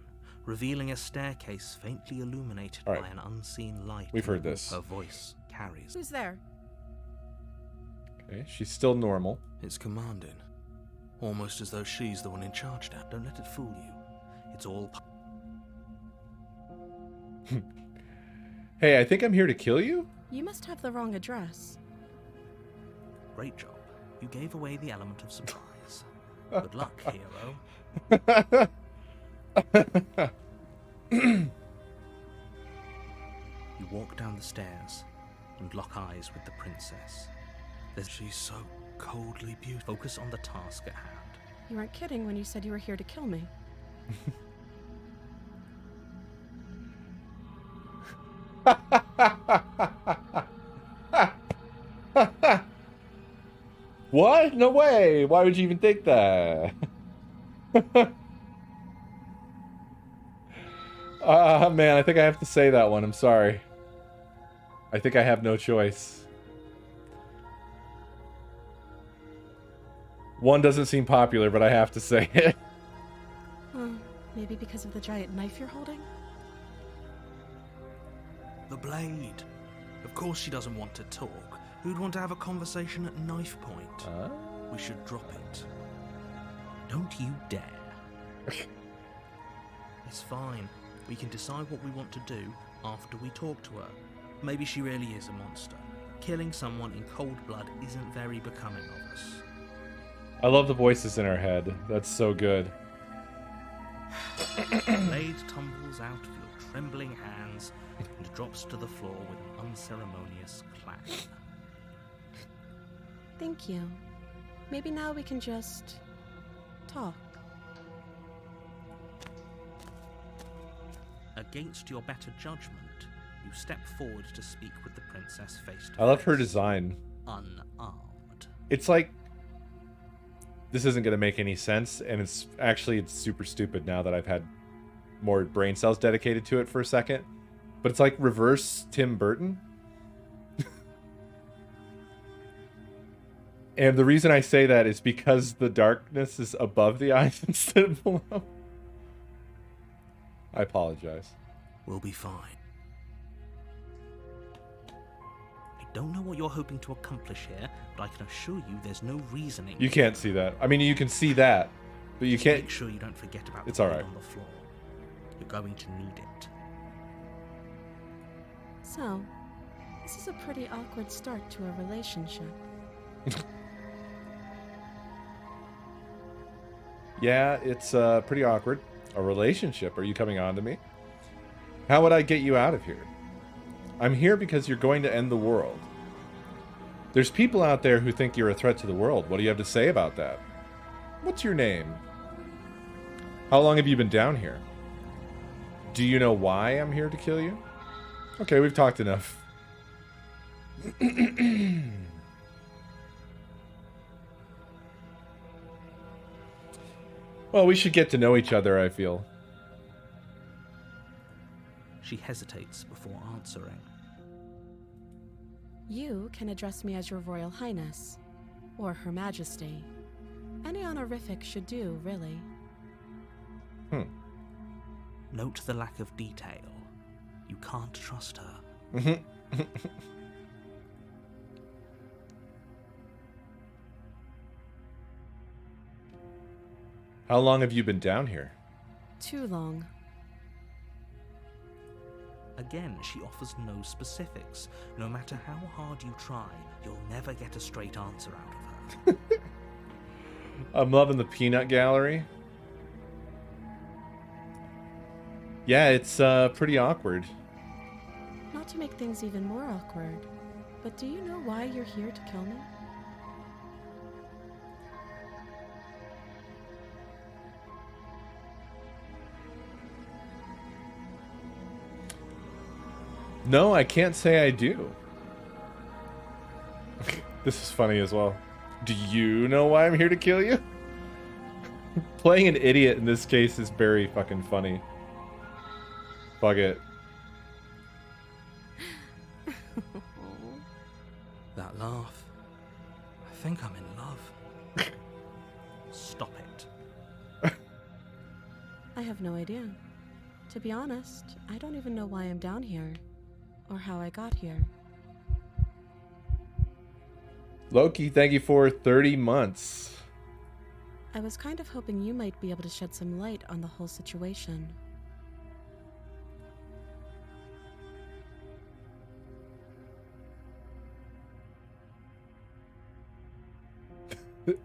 [SPEAKER 2] revealing a staircase faintly illuminated
[SPEAKER 1] All right.
[SPEAKER 2] by an unseen light.
[SPEAKER 1] We've heard this.
[SPEAKER 2] Her voice carries.
[SPEAKER 3] Who's there?
[SPEAKER 1] Okay, she's still normal.
[SPEAKER 2] It's commanding. Almost as though she's the one in charge now. Don't let it fool you. It's all...
[SPEAKER 1] Hey, I think I'm here to kill you?
[SPEAKER 3] You must have the wrong address.
[SPEAKER 2] Great job. You gave away the element of surprise. Good luck, hero. You walk down the stairs and lock eyes with the princess. She's so coldly beautiful. Focus on the task at hand.
[SPEAKER 3] You weren't kidding when you said you were here to kill me.
[SPEAKER 1] What? No way. Why would you even think that? Man, I think I have to say that one. I'm sorry. I think I have no choice. One doesn't seem popular, but I have to say it.
[SPEAKER 3] Maybe because of the giant knife you're holding?
[SPEAKER 2] The blade. Of course she doesn't want to talk. Who'd want to have a conversation at knife point? We should drop it. Don't you dare. It's fine. We can decide what we want to do after we talk to her. Maybe she really is a monster. Killing someone in cold blood isn't very becoming of us.
[SPEAKER 1] I love the voices in her head. That's so good.
[SPEAKER 2] The blade tumbles out of your trembling hands and drops to the floor with an unceremonious clang.
[SPEAKER 3] Thank you. Maybe now we can just... talk.
[SPEAKER 2] Against your better judgment, you step forward to speak with the princess face to face.
[SPEAKER 1] I love her design.
[SPEAKER 2] Unarmed.
[SPEAKER 1] It's like... This isn't going to make any sense, and it's super stupid now that I've had more brain cells dedicated to it for a second. But it's like reverse Tim Burton. And the reason I say that is because the darkness is above the eyes instead of below. I apologize.
[SPEAKER 2] We'll be fine. I don't know what you're hoping to accomplish here, but I can assure you there's no reasoning.
[SPEAKER 1] You can't see that. I mean, you can see that, but you can't...
[SPEAKER 2] Make sure you don't forget about
[SPEAKER 1] It's
[SPEAKER 2] the
[SPEAKER 1] all
[SPEAKER 2] blood
[SPEAKER 1] right.
[SPEAKER 2] on the floor. You're going to need it.
[SPEAKER 3] So, this is a pretty awkward start to a relationship.
[SPEAKER 1] Yeah, it's pretty awkward. A relationship? Are you coming on to me? How would I get you out of here? I'm here because you're going to end the world. There's people out there who think you're a threat to the world. What do you have to say about that? What's your name? How long have you been down here? Do you know why I'm here to kill you? Okay, we've talked enough. Well, we should get to know each other, I feel.
[SPEAKER 2] She hesitates before answering.
[SPEAKER 3] You can address me as your Royal Highness, or Her Majesty. Any honorific should do, really.
[SPEAKER 2] Note the lack of detail. You can't trust her.
[SPEAKER 1] How long have you been down here?
[SPEAKER 3] Too long.
[SPEAKER 2] Again, she offers no specifics. No matter how hard you try, you'll never get a straight answer out of her.
[SPEAKER 1] I'm loving the peanut gallery. Yeah, it's pretty awkward.
[SPEAKER 3] Not to make things even more awkward, but do you know why you're here to kill me?
[SPEAKER 1] No, I can't say I do. This is funny as well. Do you know why I'm here to kill you? Playing an idiot in this case is very fucking funny. Fuck it.
[SPEAKER 2] That laugh. I think I'm in love. Stop it.
[SPEAKER 3] I have no idea. To be honest, I don't even know why I'm down here, or how I got here.
[SPEAKER 1] Loki, thank you for 30 months.
[SPEAKER 3] I was kind of hoping you might be able to shed some light on the whole situation.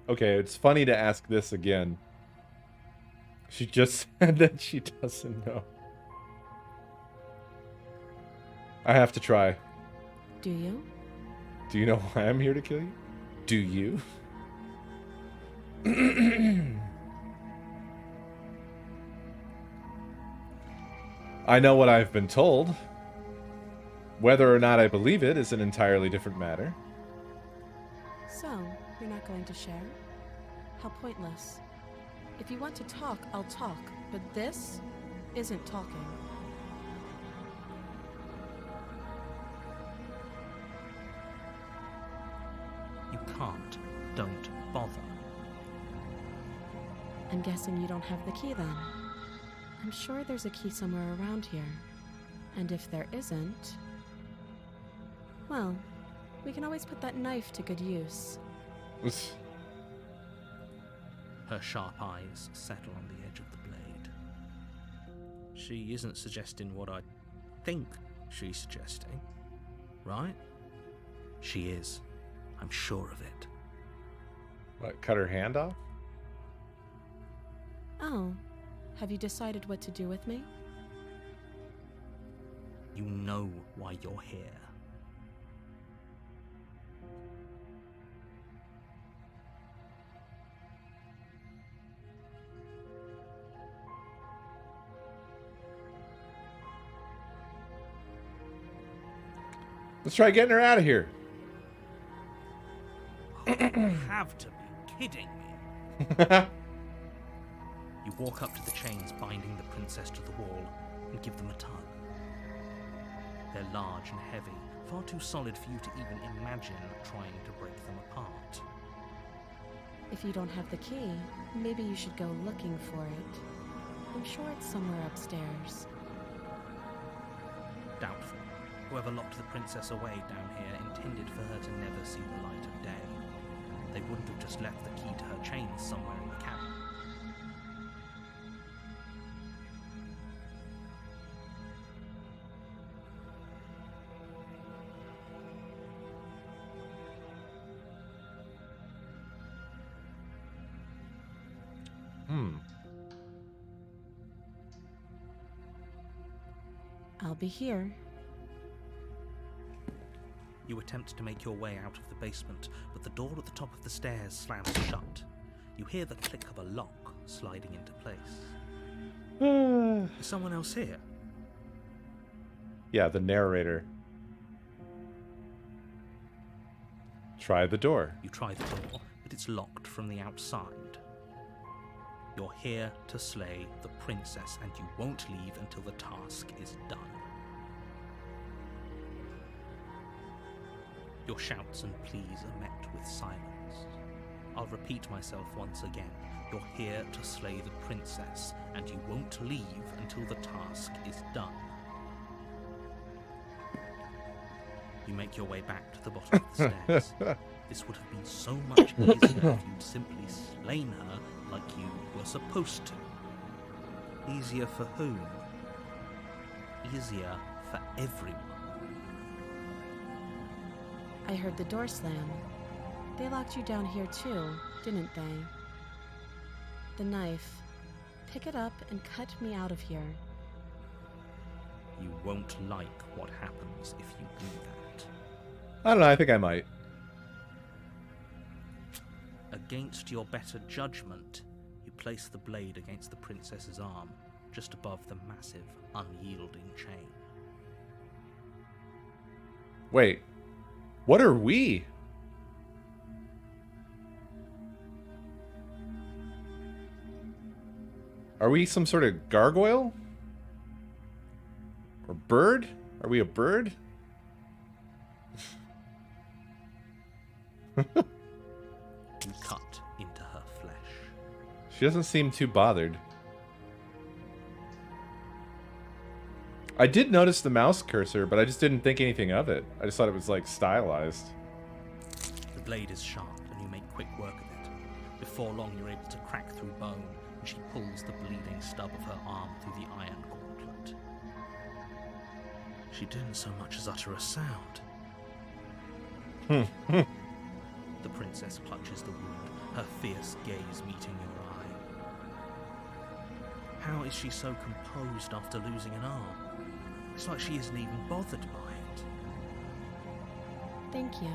[SPEAKER 1] Okay, it's funny to ask this again. She just said that she doesn't know. I have to try.
[SPEAKER 3] Do you?
[SPEAKER 1] Do you know why I'm here to kill you? Do you? I know what I've been told. Whether or not I believe it is an entirely different matter.
[SPEAKER 3] So, you're not going to share? How pointless. If you want to talk, I'll talk, but this isn't talking.
[SPEAKER 2] You can't. Don't bother.
[SPEAKER 3] I'm guessing you don't have the key then. I'm sure there's a key somewhere around here. And if there isn't... well, we can always put that knife to good use.
[SPEAKER 2] Her sharp eyes settle on the edge of the blade. She isn't suggesting what I think she's suggesting, right? She is. I'm sure of it.
[SPEAKER 1] What, cut her hand off?
[SPEAKER 3] Oh, have you decided what to do with me?
[SPEAKER 2] You know why you're here.
[SPEAKER 1] Let's try getting her out of here.
[SPEAKER 2] You have to be kidding me. You walk up to the chains binding the princess to the wall and give them a tug. They're large and heavy, far too solid for you to even imagine trying to break them apart.
[SPEAKER 3] If you don't have the key, maybe you should go looking for it. I'm sure it's somewhere upstairs.
[SPEAKER 2] Doubtful. Whoever locked the princess away down here intended for her to never see the light of day. They wouldn't have just left the key to her chains somewhere in the cabin.
[SPEAKER 3] I'll be here.
[SPEAKER 2] You attempt to make your way out of the basement, but the door at the top of the stairs slams shut. You hear the click of a lock sliding into place. Is someone else here?
[SPEAKER 1] Yeah, the narrator. Try the door.
[SPEAKER 2] You try the door, but it's locked from the outside. You're here to slay the princess, and you won't leave until the task is done. Your shouts and pleas are met with silence. I'll repeat myself once again. You're here to slay the princess, and you won't leave until the task is done. You make your way back to the bottom of the stairs. This would have been so much easier if you'd simply slain her like you were supposed to. Easier for whom? Easier for everyone.
[SPEAKER 3] I heard the door slam. They locked you down here too, didn't they? The knife. Pick it up and cut me out of here.
[SPEAKER 2] You won't like what happens if you do that.
[SPEAKER 1] I don't know, I think I might.
[SPEAKER 2] Against your better judgment, you place the blade against the princess's arm, just above the massive, unyielding chain.
[SPEAKER 1] Wait. What are we? Are we some sort of gargoyle? Or bird? Are we a bird?
[SPEAKER 2] You cut into her flesh.
[SPEAKER 1] She doesn't seem too bothered. I did notice the mouse cursor, but I just didn't think anything of it. I just thought it was, like, stylized.
[SPEAKER 2] The blade is sharp, and you make quick work of it. Before long, you're able to crack through bone, and she pulls the bleeding stub of her arm through the iron gauntlet. She didn't so much as utter a sound. The princess clutches the wound, her fierce gaze meeting your eye. How is she so composed after losing an arm? It's like she isn't even bothered by it.
[SPEAKER 3] Thank you.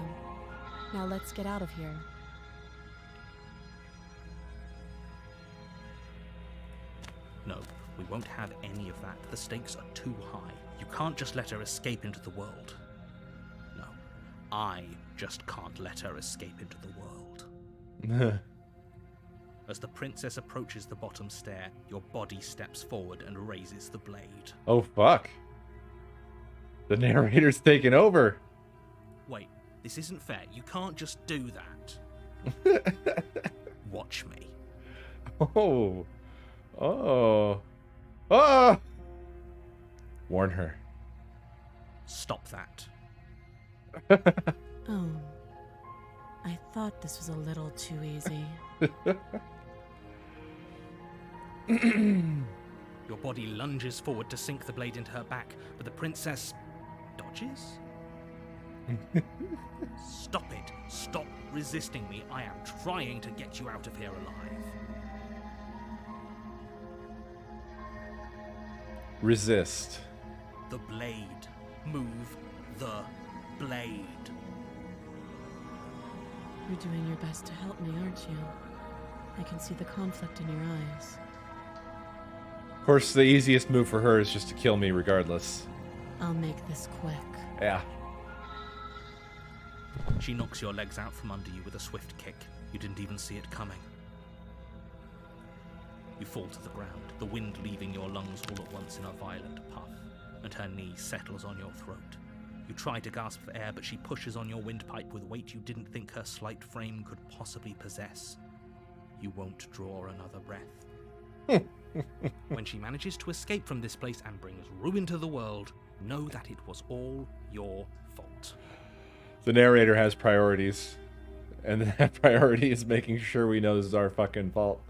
[SPEAKER 3] Now let's get out of here.
[SPEAKER 2] No, we won't have any of that. The stakes are too high. You can't just let her escape into the world. No, I just can't let her escape into the world. As the princess approaches the bottom stair, your body steps forward and raises the blade.
[SPEAKER 1] Oh, fuck. The narrator's taking over.
[SPEAKER 2] Wait, this isn't fair. You can't just do that. Watch me.
[SPEAKER 1] Oh. Oh. Oh! Warn her.
[SPEAKER 2] Stop that.
[SPEAKER 3] Oh. I thought this was a little too easy.
[SPEAKER 2] Your body lunges forward to sink the blade into her back, but the princess dodges? Stop it. Stop resisting me. I am trying to get you out of here alive.
[SPEAKER 1] Resist.
[SPEAKER 2] The blade. Move the blade.
[SPEAKER 3] You're doing your best to help me, aren't you? I can see the conflict in your eyes.
[SPEAKER 1] Of course, the easiest move for her is just to kill me regardless.
[SPEAKER 3] I'll make this quick.
[SPEAKER 1] Yeah.
[SPEAKER 2] She knocks your legs out from under you with a swift kick. You didn't even see it coming. You fall to the ground, the wind leaving your lungs all at once in a violent puff, and her knee settles on your throat. You try to gasp for air, but she pushes on your windpipe with weight you didn't think her slight frame could possibly possess. You won't draw another breath. When she manages to escape from this place and brings ruin to the world, know that it was all your fault.
[SPEAKER 1] The narrator has priorities, and that priority is making sure we know this is our fucking fault.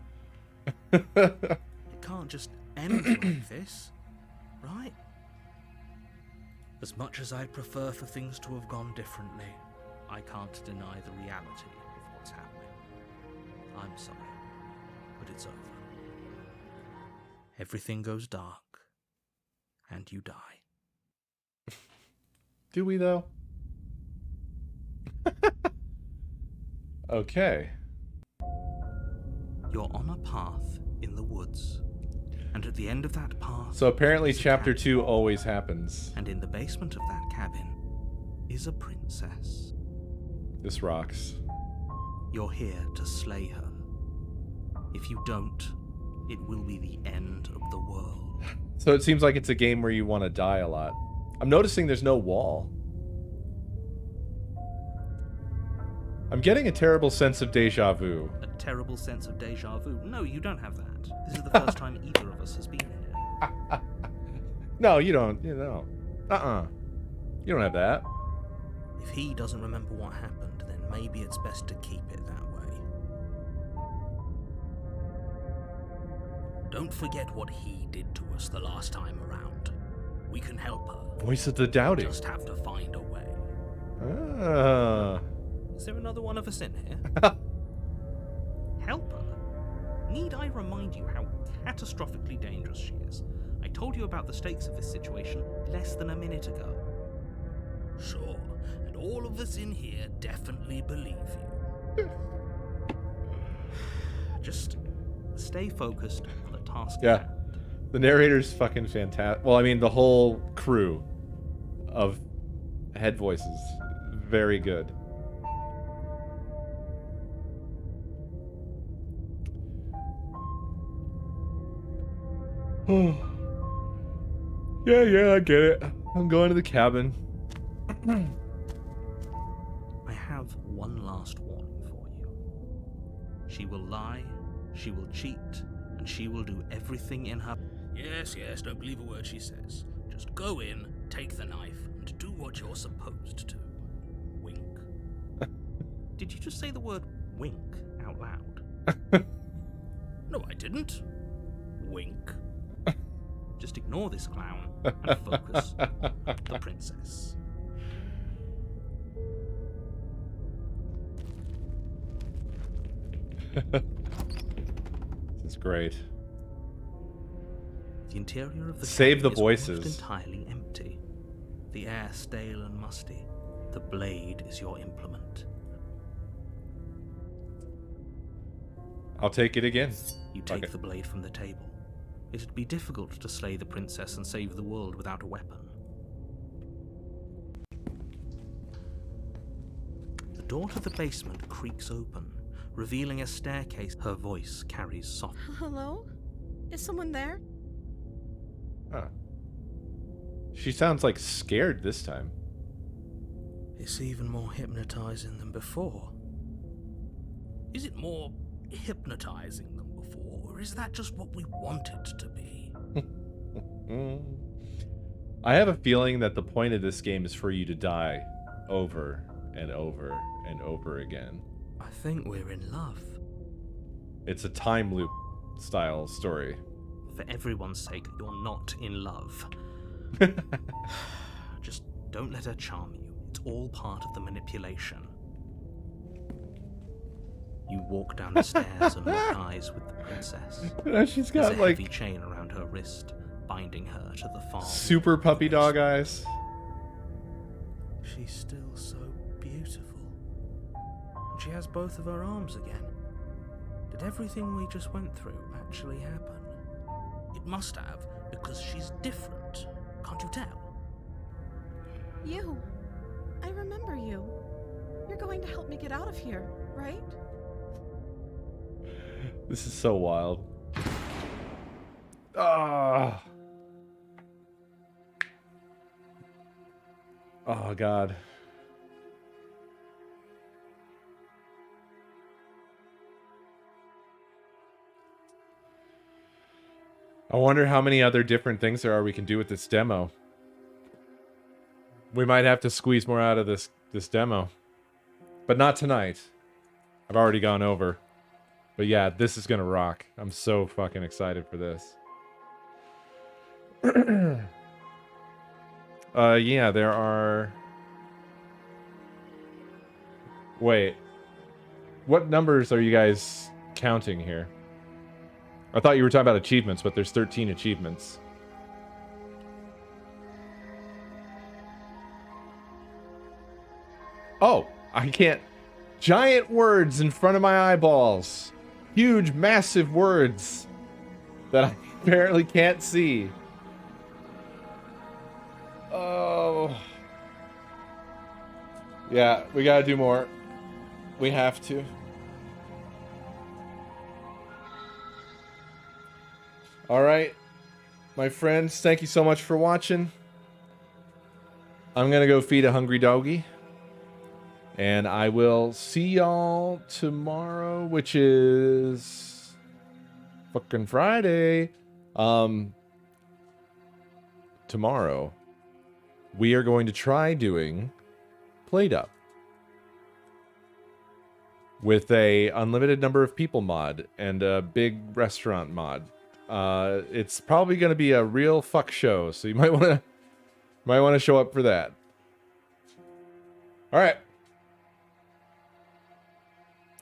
[SPEAKER 2] It can't just end like this, right? As much as I'd prefer for things to have gone differently, I can't deny the reality of what's happening. I'm sorry, but it's over. Everything goes dark, and you die.
[SPEAKER 1] Do we, though? Okay.
[SPEAKER 2] You're on a path in the woods, and at the end of that path...
[SPEAKER 1] So apparently
[SPEAKER 2] is a
[SPEAKER 1] chapter
[SPEAKER 2] cabin.
[SPEAKER 1] 2 always happens.
[SPEAKER 2] And in the basement of that cabin is a princess.
[SPEAKER 1] This rocks.
[SPEAKER 2] You're here to slay her. If you don't, it will be the end of the world.
[SPEAKER 1] So it seems like it's a game where you want to die a lot. I'm noticing there's no wall. I'm getting a terrible sense of deja vu.
[SPEAKER 2] A terrible sense of deja vu. No, you don't have that. This is the first time either of us has been here.
[SPEAKER 1] No, you don't. You know. You don't have that.
[SPEAKER 2] If he doesn't remember what happened, then maybe it's best to keep it that way. Don't forget what he did to us the last time around. We can help her.
[SPEAKER 1] Voice of the doubting.
[SPEAKER 2] Just have to find a way.
[SPEAKER 1] Ah.
[SPEAKER 2] Is there another one of us in here? Help her? Need I remind you how catastrophically dangerous she is? I told you about the stakes of this situation less than a minute ago. Sure, and all of us in here definitely believe you. Just stay focused on the task
[SPEAKER 1] Yeah.
[SPEAKER 2] at hand.
[SPEAKER 1] The narrator's fucking fantastic. Well, I mean, the whole crew of head voices. Very good. Yeah, I get it. I'm going to the cabin.
[SPEAKER 2] I have one last warning for you. She will lie, she will cheat, and she will do everything in her... Yes, don't believe a word she says. Just go in, take the knife, and do what you're supposed to. Wink. Did you just say the word wink out loud? No, I didn't. Wink. Just ignore this clown and focus on the princess.
[SPEAKER 1] This is great.
[SPEAKER 2] The interior of the
[SPEAKER 1] Save the
[SPEAKER 2] cabin is
[SPEAKER 1] voices.
[SPEAKER 2] almost entirely empty. The air stale and musty. The blade is your implement.
[SPEAKER 1] I'll take it again.
[SPEAKER 2] You take the blade from the table. It'd be difficult to slay the princess and save the world without a weapon. The door to the basement creaks open, revealing a staircase her voice carries soft.
[SPEAKER 3] Hello? Is someone there?
[SPEAKER 1] Huh. She sounds like scared this time.
[SPEAKER 2] It's even more hypnotizing than before. Is it more hypnotizing than before, or is that just what we want it to be?
[SPEAKER 1] I have a feeling that the point of this game is for you to die over and over and over again.
[SPEAKER 2] I think we're in love.
[SPEAKER 1] It's a time loop style story.
[SPEAKER 2] For everyone's sake, you're not in love. Just don't let her charm you. It's all part of the manipulation. You walk down the stairs and lock eyes with the princess.
[SPEAKER 1] She's
[SPEAKER 2] There's
[SPEAKER 1] got
[SPEAKER 2] a
[SPEAKER 1] like
[SPEAKER 2] heavy chain around her wrist, binding her to the farm.
[SPEAKER 1] super puppy dog eyes.
[SPEAKER 2] She's still so beautiful. And she has both of her arms again. Did everything we just went through actually happen? It must have, because she's different. Can't you tell?
[SPEAKER 3] You. I remember you. You're going to help me get out of here, right?
[SPEAKER 1] This is so wild. Ah. Oh, God. I wonder how many other different things there are we can do with this demo. We might have to squeeze more out of this demo. But not tonight. I've already gone over. But yeah, this is gonna rock. I'm so fucking excited for this. Yeah, there are... Wait. What numbers are you guys counting here? I thought you were talking about achievements, but there's 13 achievements. Oh, I can't... Giant words in front of my eyeballs. Huge, massive words that I apparently can't see. Oh. Yeah, we gotta do more. We have to. Alright, my friends, thank you so much for watching. I'm gonna go feed a hungry doggy. And I will see y'all tomorrow, which is fucking Friday. Tomorrow, we are going to try doing Played Up with a unlimited number of people mod and a big restaurant mod. It's probably going to be a real fuck show, so you might want to show up for that. All right.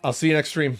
[SPEAKER 1] I'll see you next stream.